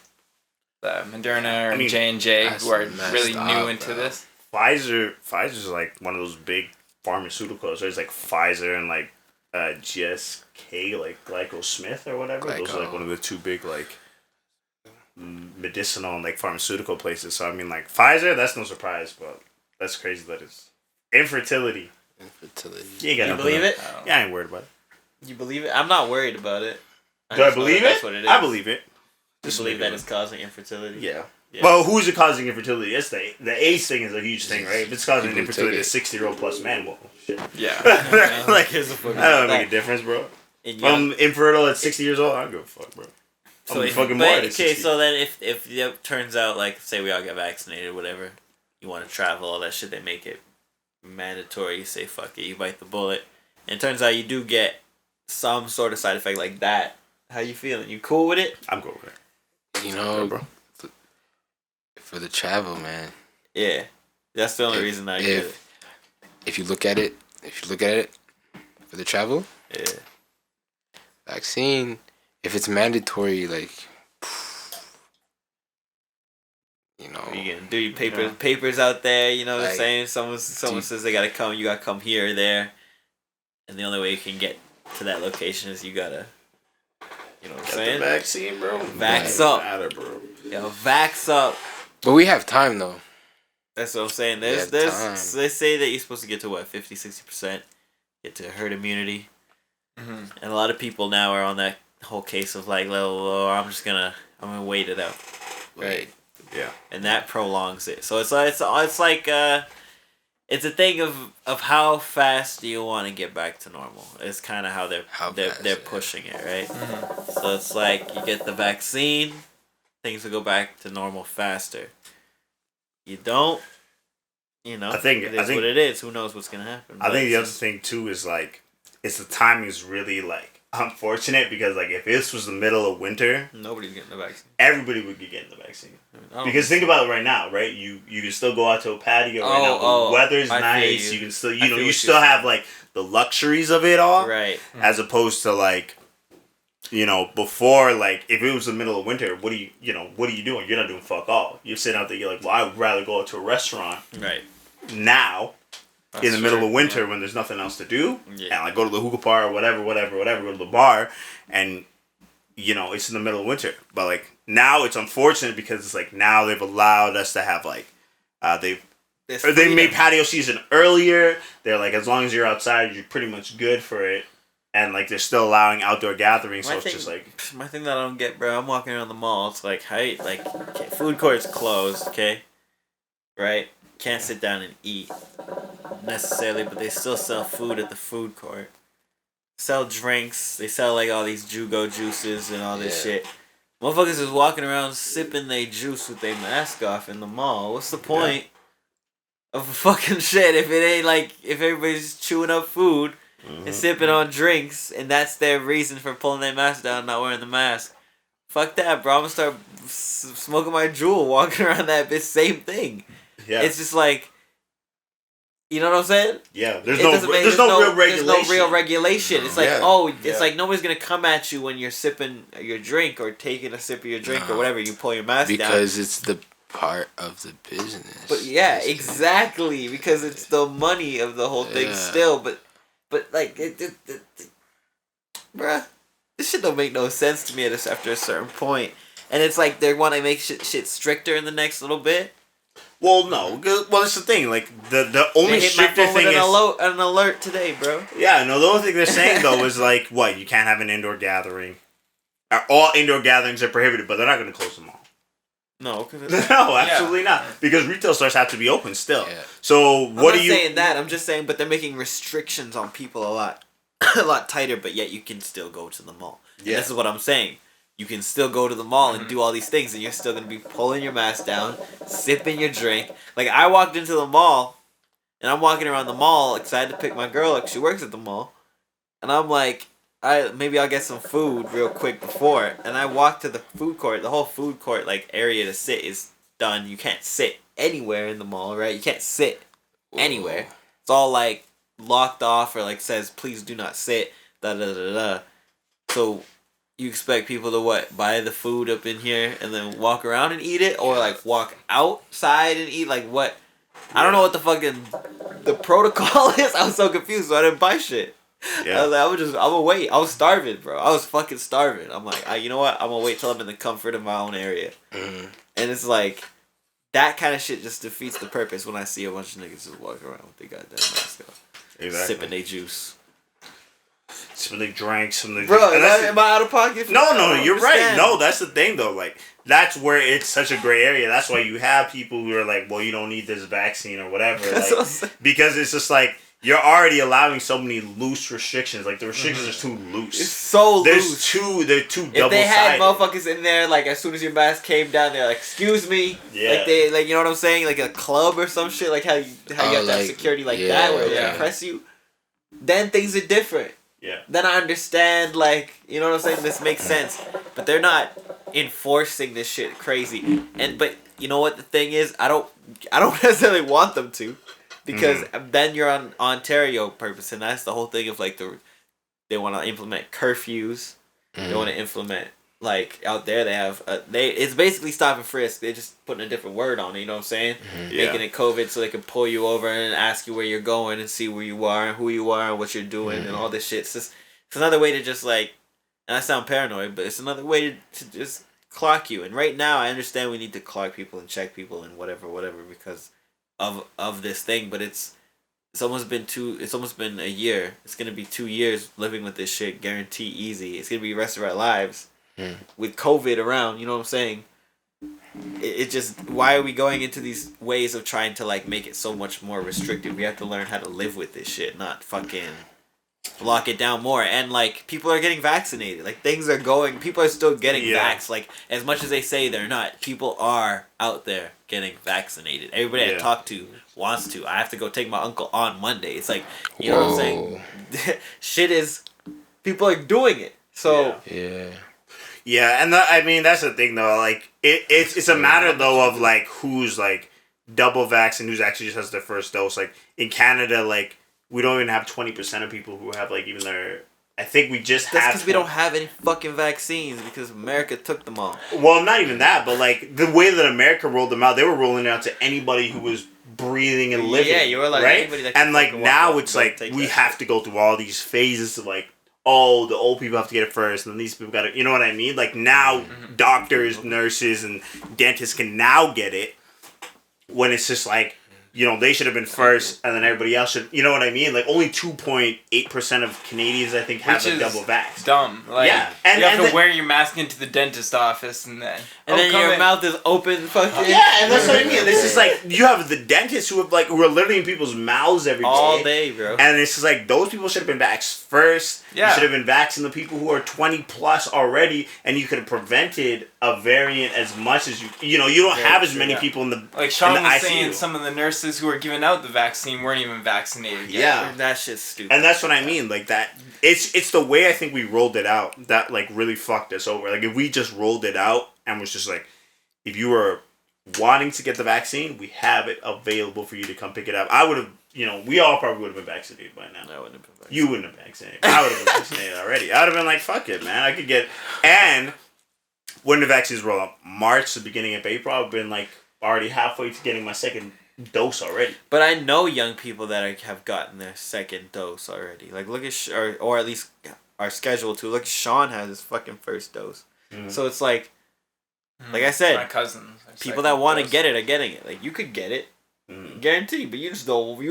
the Moderna or J&J, who are really new into this. Pfizer's like one of those big pharmaceuticals. There's like Pfizer and like GSK, like GlaxoSmith or whatever. Those are like one of the 2 big, like, medicinal and, like, pharmaceutical places. So I mean, like, Pfizer, that's no surprise, but that's crazy that it's infertility. Infertility. You believe it? Yeah, I ain't worried about it. You believe it? I'm not worried about it. Do I believe it? That's what it is. I believe it. You believe that it's causing infertility? Yeah. Well, who's it causing infertility? It's the age thing is a huge thing, right? If it's causing infertility to 60-year-old plus man, well, shit. Yeah. Like, that don't make a difference, bro. If I'm infertile at 60 years old, I don't give a fuck, bro. So fucking more. Okay, so then if it turns out, like, say we all get vaccinated, whatever, you want to travel, all that shit, they make it mandatory. You say fuck it, you bite the bullet, and it turns out you do get some sort of side effect like that. How you feeling? You cool with it? I'm cool with it. You know, bro. For the travel, man. Yeah, that's the only reason I get it. If you look at it, for the travel, yeah, vaccine. If it's mandatory, like, you know, you can do your papers out there. You know what I'm saying? Someone says they gotta come. You gotta come here or there, and the only way you can get to that location is you gotta. You know what I'm saying? The vaccine, bro. Vax up. Bro. Yo, vax up. But we have time though. That's what I'm saying. There's they say that you're supposed to get to what 50-60%, get to herd immunity, and a lot of people now are on that whole case of like, oh, I'm gonna wait it out, right? Yeah. And that prolongs it. So it's like it's a thing of how fast do you want to get back to normal. It's kind of how they're pushing it, right? Mm-hmm. So it's like you get the vaccine, things will go back to normal faster. You don't, I think what it is. Who knows what's gonna happen? I think the other thing too is like, the timing is really like unfortunate because like if this was the middle of winter, nobody's getting the vaccine. Everybody would be getting the vaccine. Because think about it right now, right? You can still go out to a patio right now. The weather's nice. You can still you still have like the luxuries of it all, right? As opposed to like, before, like if it was the middle of winter, what are you doing? You're not doing fuck all. You're sitting out there. You're like, well, I would rather go to a restaurant, right? Now. That's in the middle of winter when there's nothing else to do, and like go to the hookah bar or whatever, go to the bar, and it's in the middle of winter. But like now it's unfortunate because it's like now they've allowed us to have like they made patio season earlier. They're like, as long as you're outside, you're pretty much good for it, and like they're still allowing outdoor gatherings. So it's just like my thing that I don't get, bro. I'm walking around the mall. It's like, hey, like food court's closed, okay, right? Can't sit down and eat necessarily, but they still sell food at the food court. Sell drinks. They sell like all these Jugo juices and all this shit. Motherfuckers is walking around sipping their juice with their mask off in the mall. What's the point of fucking shit if it ain't like if everybody's chewing up food and sipping on drinks and that's their reason for pulling their mask down and not wearing the mask? Fuck that, bro. I'm gonna start smoking my Juul, walking around that bitch. Same thing. Yeah. It's just like, you know what I'm saying? Yeah. There's no real regulation. There's no real regulation. It's like, it's like nobody's going to come at you when you're sipping your drink or taking a sip of your drink or whatever. You pull your mask down. Because it's the part of the business. But yeah, exactly. Because it's the money of the whole thing still. But like, bruh, this shit don't make no sense to me after a certain point. And it's like they want to make shit stricter in the next little bit. Well, no. Well, it's the thing. Like the only stricter thing is an alert today, bro. Yeah, no. The only thing they're saying though is like, what, you can't have an indoor gathering. All indoor gatherings are prohibited, but they're not going to close them all. No, no, absolutely not. Because retail stores have to be open still. Yeah. So what are you? I'm not saying that. I'm just saying, but they're making restrictions on people a lot tighter. But yet you can still go to the mall. And this is what I'm saying. You can still go to the mall and do all these things, and you're still going to be pulling your mask down, sipping your drink. Like, I walked into the mall, and I'm walking around the mall excited to pick my girl up. She works at the mall. And I'm like, maybe I'll get some food real quick before. And I walk to the food court. The whole food court, like, area to sit is done. You can't sit anywhere in the mall, right? You can't sit anywhere. It's all, like, locked off or, like, says, please do not sit, da-da-da-da. So you expect people to what? Buy the food up in here and then walk around and eat it, or like walk outside and eat? Like what? I don't know what the protocol is. I was so confused, so I didn't buy shit. Yeah. I was like, I'm gonna wait. I was starving, bro. I was fucking starving. I'm like, you know what? I'm gonna wait till I'm in the comfort of my own area. And it's like that kind of shit just defeats the purpose when I see a bunch of niggas just walking around with their goddamn mask off. sipping their juice. Some of the drank, some of the... Bro, am I out of pocket? No, you're right. No, that's the thing, though. Like, that's where it's such a gray area. That's why you have people who are like, well, you don't need this vaccine or whatever. Like, because it's just like, you're already allowing so many loose restrictions. Like, the restrictions are too loose. It's so loose. They're too double-sided. If they had motherfuckers in there, like, as soon as your mask came down, they're like, excuse me. Yeah. Like, you know what I'm saying? Like a club or some shit. Like, how you have to have security like that where they press you. Then things are different. Yeah. Then I understand, like, you know what I'm saying? This makes sense. But they're not enforcing this shit crazy. But you know what the thing is? I don't necessarily want them to. Because then you're on Ontario purpose, and that's the whole thing of, like, they want to implement curfews. They want to implement, like, out there they have, it's basically stop and frisk. They're just putting a different word on it, you know what I'm saying? Making it COVID so they can pull you over and ask you where you're going and see where you are and who you are and what you're doing and all this shit. It's another way to just, like, and I sound paranoid, but it's another way to just clock you. And right now, I understand we need to clock people and check people and whatever, because of this thing, but it's almost been a year. It's gonna be 2 years living with this shit, guarantee easy. It's gonna be the rest of our lives with COVID around, you know what I'm saying? It just, why are we going into these ways of trying to, like, make it so much more restrictive? We have to learn how to live with this shit, not fucking lock it down more. And, like, people are getting vaccinated. Like, people are still getting vaxxed. Like, as much as they say they're not, people are out there getting vaccinated. Everybody I talk to wants to. I have to go take my uncle on Monday. It's like, you know what I'm saying? People are doing it. So yeah, and I mean, that's the thing though. Like, it's a matter though of, like, who's, like, double vax and who's actually just has their first dose. Like, in Canada, like, we don't even have 20% of people who have, like, even their... I think we just have... That's because we don't have any fucking vaccines because America took them all. Well, not even that, but, like, the way that America rolled them out, they were rolling it out to anybody who was breathing and living. Yeah, you were like, right? Anybody that and, like, now it's like, we have to go through all these phases of, like, oh, the old people have to get it first, and then these people got it. You know what I mean? Like, now doctors, nurses, and dentists can now get it when it's just, like, you know, they should have been first, and then everybody else should. You know what I mean? Like, only 2.8% of Canadians, I think, have a double vax. Dumb. Like, and you have to wear your mask into the dentist office, and then your mouth is open. Fucking and that's what I mean. This is like, you have the dentists who are literally in people's mouths every day, all day, bro. And it's just like, those people should have been vaxxed first. Yeah. You should have been vaccinating the people who are 20 plus already, and you could have prevented a variant as much as you know. You don't have as many people in the like Sean was saying. Some of the nurses who were giving out the vaccine weren't even vaccinated yet. Yeah, that shit's stupid. And that's what I mean. Like, that, it's the way I think we rolled it out that, like, really fucked us over. Like, if we just rolled it out and was just like, if you were wanting to get the vaccine, we have it available for you to come pick it up. I would have, you know, we all probably would have been vaccinated by now. I wouldn't have been vaccinated. You wouldn't have been vaccinated. I would have been vaccinated already. I would have been like, fuck it, man. I could get... And when the vaccines roll out, March, the beginning of April, I've been, like, already halfway to getting my second dose already. But I know young people that have gotten their second dose already. Like, look at... or at least are scheduled to. Look, Sean has his fucking first dose. Mm-hmm. So it's like... Like I said, my cousins, people that want to get it are getting it. Like, you could get it, guaranteed, but you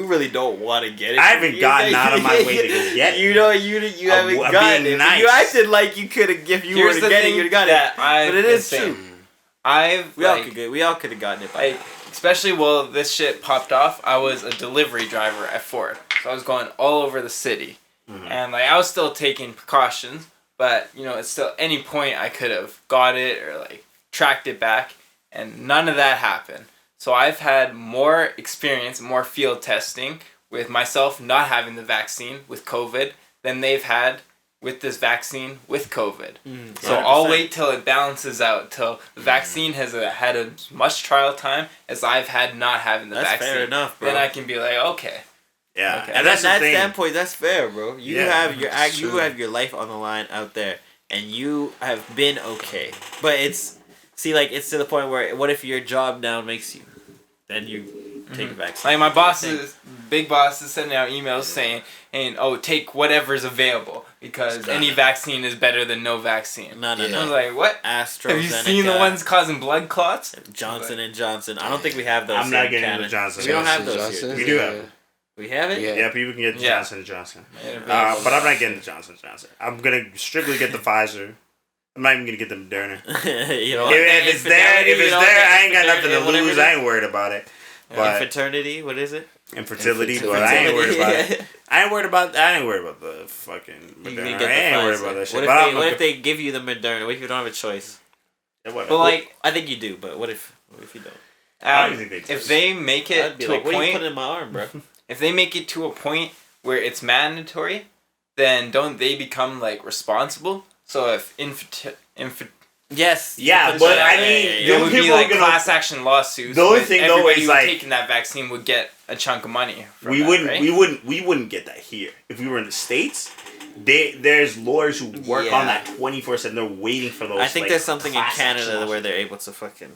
really don't want to get it. I haven't gotten out of my way to go get it. You know, you haven't gotten it. Nice. You acted like you could have, if you were to get it, you'd have gotten it. But it is true. We all could have gotten it. Especially while this shit popped off, I was a delivery driver at Ford, so I was going all over the city, and, like, I was still taking precautions, but, you know, it's still any point I could have got it or, like, tracked it back, and none of that happened. So I've had more experience, more field testing with myself not having the vaccine with COVID than they've had with this vaccine with COVID. So 100%. I'll wait till it balances out, till the vaccine has had as much trial time as I've had not having the vaccine. That's fair enough, bro. Then I can be like, okay. Yeah, okay. And that's that standpoint, that's fair, bro. You have your life on the line out there, and you have been okay. But it's to the point where, what if your job now makes you? Then you take a vaccine. Like, my big boss is sending out emails saying, take whatever's available, because any vaccine is better than no vaccine. No. I was like, what? AstraZeneca. Have you seen the ones causing blood clots? Johnson & Johnson. I don't think we have those. I'm not getting the Johnson. We don't have those here. We do have them. We have it? Yeah, people can get the Johnson & Johnson. But I'm not getting the Johnson & Johnson. I'm going to strictly get the Pfizer. I'm not even going to get the Moderna. You know, if it's there, I ain't got nothing to lose. I ain't worried about it. But Infraternity, what is it? Infertility, but I ain't worried about it. I ain't worried about the fucking Moderna. I ain't worried about that shit. What if they give you the Moderna? What if you don't have a choice? Yeah, whatever. But like, I think you do. But what if you don't? I don't think they do. If they make it to a what are you point, putting in my arm, bro? if they make it to a point where it's mandatory, then don't they become like responsible? So if Yes. Yeah, but I mean, it would be like class action lawsuits. The only thing though is like taking that vaccine would get a chunk of money. We wouldn't get that here if we were in the States. There's lawyers who work on that 24/7. They're waiting for those. I think there's something in Canada where they're able to fucking.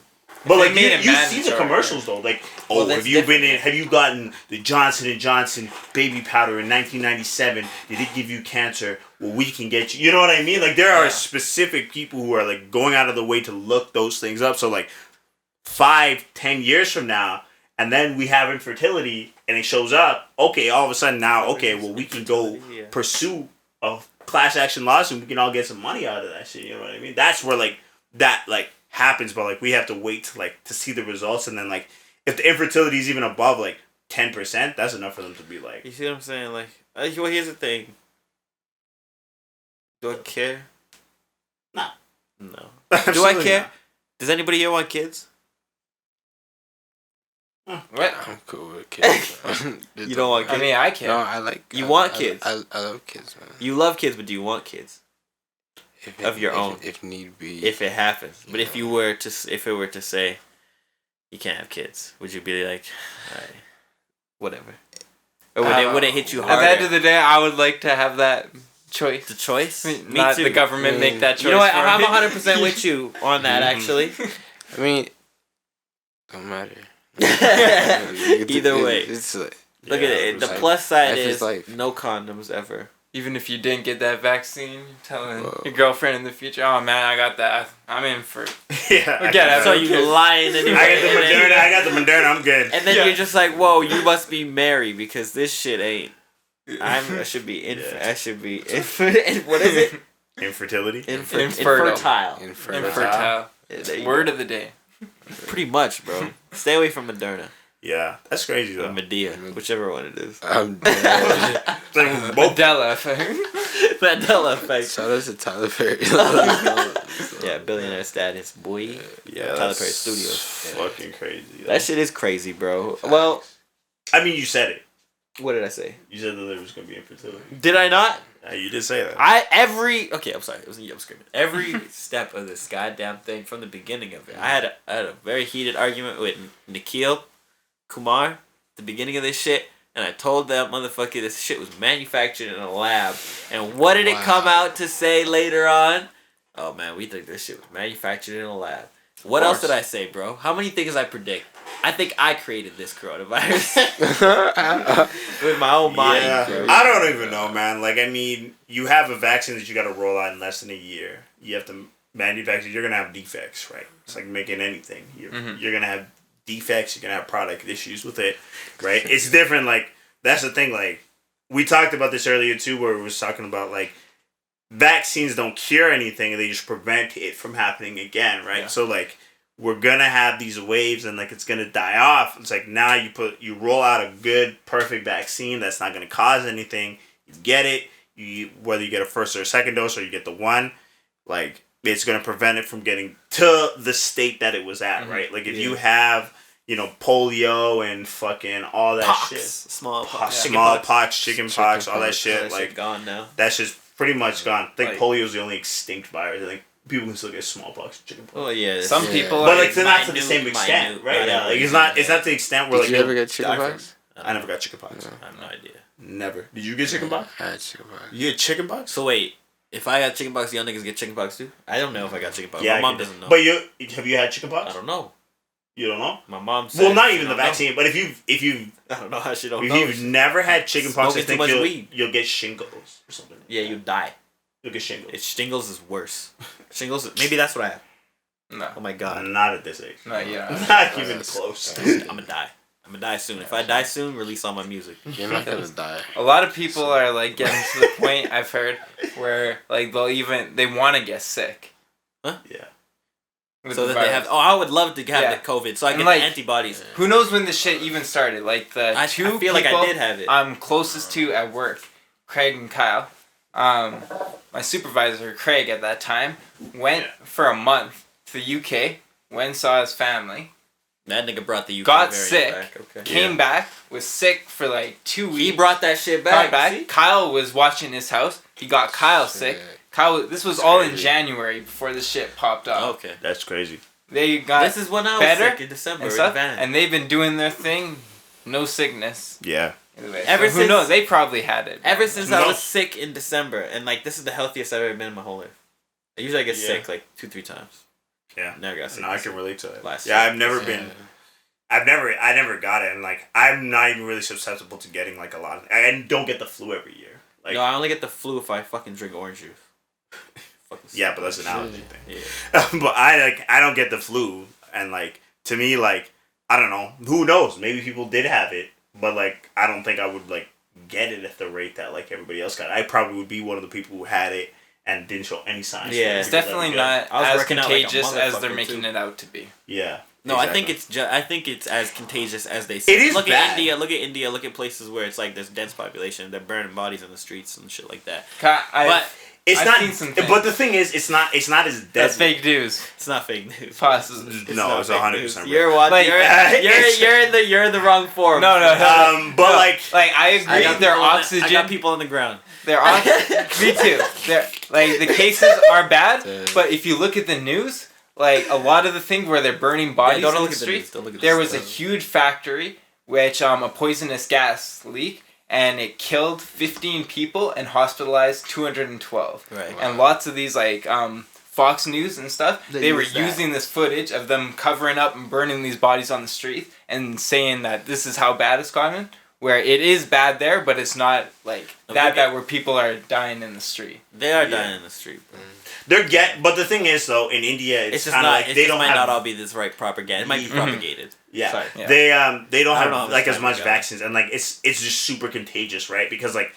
But like you see the commercials though, like have you gotten the Johnson & Johnson baby powder in 1997? Did it give you cancer? Well, we can get you. You know what I mean? Like there are specific people who are like going out of the way to look those things up. So like 5-10 years from now, and then we have infertility, and it shows up. Okay, all of a sudden now, okay, well we can go pursue a class action lawsuit. We can all get some money out of that shit. You know what I mean? That's where like that like happens, but like we have to wait to see the results, and then like if the infertility is even above like 10%, that's enough for them to be like. You see what I'm saying? Like, well, here's the thing. Do I care? Nah. No. Do I care? Not. Does anybody here want kids? What? I'm cool with kids. You don't want kids? I mean, I care. No, I like. You want kids? I love kids, man. You love kids, but do you want kids? Of your own, if need be, if it happens. But if it were to say, you can't have kids, would you be like, alright, whatever? Or would it hit you harder? At the end of the day, I would like to have that choice. The choice? Me not too. The government make that choice. You know what? I'm 100% with you on that. Actually, I mean, don't matter. Either way, it's like, look at it. The plus side is no condoms ever. Even if you didn't get that vaccine, you're telling your girlfriend in the future, "Oh man, I got that. I'm in for." Yeah. So you lying anyway. I got the Moderna. I'm good. And then you're just like, "Whoa, you must be married because this shit ain't." I should be I should be what is it? Infertility. Infertile. Word of the day. Pretty much, bro. Stay away from Moderna. Yeah, that's crazy though. Or Medea, whichever one it is. Mandela effect. Mandela effect. Shout out to Tyler Perry. Yeah, billionaire status, boy. Yeah, Tyler Perry Studios. Fucking crazy. Though. That shit is crazy, bro. Well, I mean, you said it. What did I say? You said that there was gonna be infertility. Did I not? You did say that. Okay, I'm sorry. It was I'm screaming. Every step of this goddamn thing from the beginning of it, I had a very heated argument with Nikhil Kumar at the beginning of this shit, and I told that motherfucker this shit was manufactured in a lab. And what did it come out to say later on? Oh man, we think this shit was manufactured in a lab. What else did I say, bro? How many things I predict? I think I created this coronavirus with my own mind. Yeah. Bro. I don't even know, man. Like, I mean, you have a vaccine that you got to roll out in less than a year. You have to manufacture. You're gonna have defects, right? It's like making anything. You're gonna have defects. You're gonna have product issues with it, right? It's different. Like, that's the thing. Like, we talked about this earlier too, where we was talking about like vaccines don't cure anything; they just prevent it from happening again, right? Yeah. So like, we're gonna have these waves, and like it's gonna die off. It's like now you roll out a good, perfect vaccine that's not gonna cause anything. You get it. Whether you get a first or a second dose, or you get the one, like it's gonna prevent it from getting to the state that it was at, right? Like if you have, polio and fucking all that shit, smallpox, chickenpox, all that shit, like gone now. That's just pretty much gone. I think polio is the only extinct virus. I think people can still get smallpox, chickenpox. Oh yeah, some people, but like they're not to the same extent, right? Yeah, like it's not to the extent where Did you ever get chickenpox? I never got chickenpox. I have no idea. Never. Did you get chickenpox? I had chickenpox. You get chickenpox? So wait, if I got chickenpox, young niggas get chickenpox too? I don't know if I got chickenpox. Yeah, my mom doesn't know. But have you had chickenpox? I don't know. You don't know? My mom said. Well, not even the vaccine, but if you I don't know how she don't if know. If you've never had chickenpox, I think you'll get shingles or something. Yeah, you die. You'll get shingles. Shingles is worse. Shingles, maybe that's what I have. No. Oh my god. Not at this age. Not yet. Not even close. I'm gonna die. I'm gonna die soon. If I die soon, release all my music. You're not gonna die. A lot of people are like getting to the point I've heard where like they want to get sick. Huh? Yeah. So that they have. Oh, I would love to have the COVID, so I get like, the antibodies. Who knows when this shit even started? Like I feel like I did have it. I'm closest to at work, Craig and Kyle. My supervisor Craig at that time went for a month to the UK. Went and saw his family. That nigga brought the UK got sick. Back. Okay. Came back. Was sick for like 2 weeks. He brought that shit back. See? Kyle was watching his house. He got Kyle sick. This was all in January before this shit popped up. Okay. That's crazy. They got this is when I was better sick in December. and they've been doing their thing. No sickness. Yeah. Ever since, who knows? They probably had it. Ever since I was sick in December, and like this is the healthiest I've ever been in my whole life. Usually I get sick like 2-3 times. Yeah. Never got sick. No, I can relate to it. Last yeah, year. I've never been. I never got it, and like I'm not even really susceptible to getting like a lot of. I don't get the flu every year. Like, no, I only get the flu if I fucking drink orange juice. Yeah, but that's an allergy thing. Yeah. But I don't get the flu, and like to me, like I don't know. Who knows? Maybe people did have it, but like I don't think I would like get it at the rate that like everybody else got it. I probably would be one of the people who had it and didn't show any signs. Yeah, it's definitely not as contagious as they're making it out to be. Yeah. No, exactly. I think it's as contagious as they say. It is look bad. At India. Look at India. Look at places where it's like there's dense population. They're burning bodies in the streets and shit like that. But it's not. But the thing is, it's not as deadly. That's fake news. It's not fake news. No, it's 100%. You're watching. You're in the wrong forum. No. But no, like I agree. Their oxygen. I got people on the ground. Their oxygen. Me too. Like the cases are bad, but if you look at the news. Like, a lot of the things where they're burning bodies in the streets, there was a huge factory which a poisonous gas leak, and it killed 15 people and hospitalized 212. Right. And lots of these, like, Fox News and stuff, they were using this footage of them covering up and burning these bodies on the street and saying that this is how bad it's gotten. Where it is bad there, but it's not like that bad where people are dying in the street. They are dying in the street. Bro. But the thing is though, in India, it's kind of like they might not all be this right propaganda. It might be propagated. Yeah. Sorry. Yeah. They don't have like as much vaccines, and like it's just super contagious, right? Because like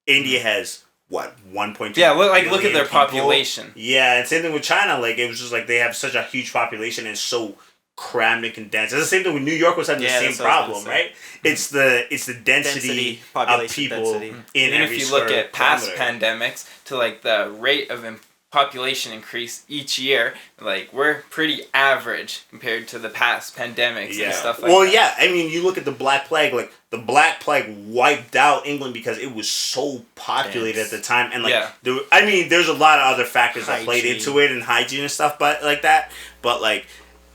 India has what 1.2. Yeah, look at their people. population. Yeah, and same thing with China. Like it was just like they have such a huge population and it's so crammed and condensed. It's the same thing with New York was having the same problem, right? It's the density of people in even every if you look at past kilometer. pandemics to like the rate of population increase each year, like we're pretty average compared to the past pandemics and stuff like that. Well, yeah, I mean, you look at the Black Plague. Like the Black Plague wiped out England because it was so populated at the time, and like there's a lot of other factors that played into it and hygiene and stuff, but like that, but like.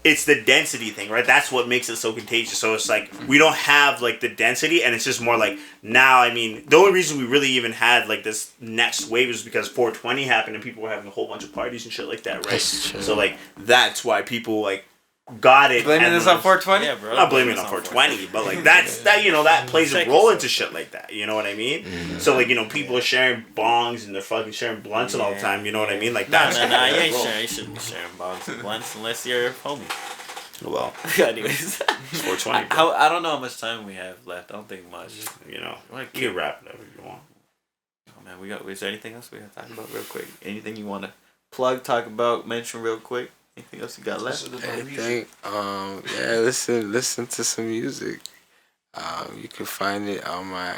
It's the density thing, right? That's what makes it so contagious. So it's like we don't have like the density, and it's just more like now. I mean, the only reason we really even had like this next wave is because 420 happened and people were having a whole bunch of parties and shit like that, right? So like that's why people like got it. Blaming this on 420? Yeah, bro. I'm not blaming it on 420, but like that plays a role into shit like that. You know what I mean? Mm-hmm. So like people are sharing bongs and they're fucking sharing blunts all the time. You know what I mean? Like that's you ain't sharing. You shouldn't be sharing bongs and blunts unless you're a homie. Well, anyways, 420. I don't know how much time we have left. I don't think much. You can wrap it up if you want. Oh man, is there anything else we have to talk about real quick? Anything you want to plug, talk about, mention real quick? Anything else you got left? I think, listen to some music. You can find it on my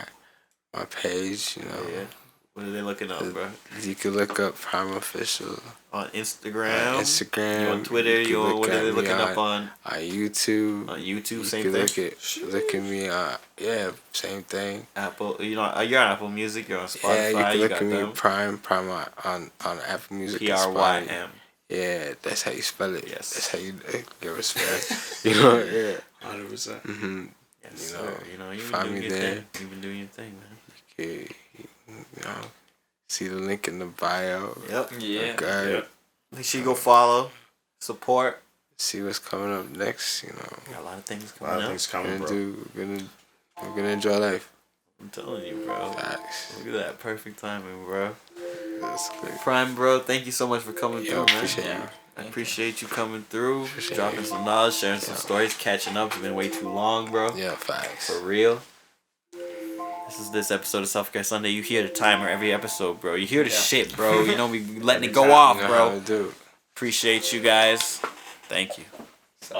page, Yeah. What are they looking up, bro? You can look up Prym Official. On Instagram? You on Twitter? What are they looking up on? On YouTube. On YouTube, same thing? Look at me on, same thing. Apple, you're on Apple Music, you're on Spotify. Yeah, you can look at me, Prym on Apple Music. Prym. Yeah, that's how you spell it. Yes. That's how you give respect. Yeah. 100%. Mm-hmm. Yes, sir. You've find me there. You've been doing your thing, man. Okay. See the link in the bio. Yep. Yeah. Okay. Yep. Make sure you go follow, support. See what's coming up next. Got a lot of things coming up. We're gonna enjoy life. I'm telling you, bro. Facts. Look at that perfect timing, bro. That's great. Prym, bro, thank you so much for coming through, man. Appreciate you. I appreciate you coming through, Appreciate dropping you. some knowledge, sharing some stories, catching up. It's been way too long, bro. Yeah, facts. For real. This is this episode of Self-Care Sunday. You hear the timer every episode, bro. You hear the shit, bro. You know, we letting it go off, bro. Appreciate you guys. Thank you. So,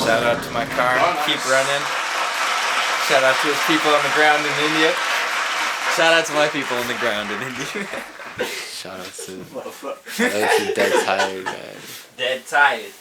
shout out to my car. Keep running. Shout out to his people on the ground in India. Shout out to my people on the ground in India. Shout out to Dead Tired, man. Dead tired.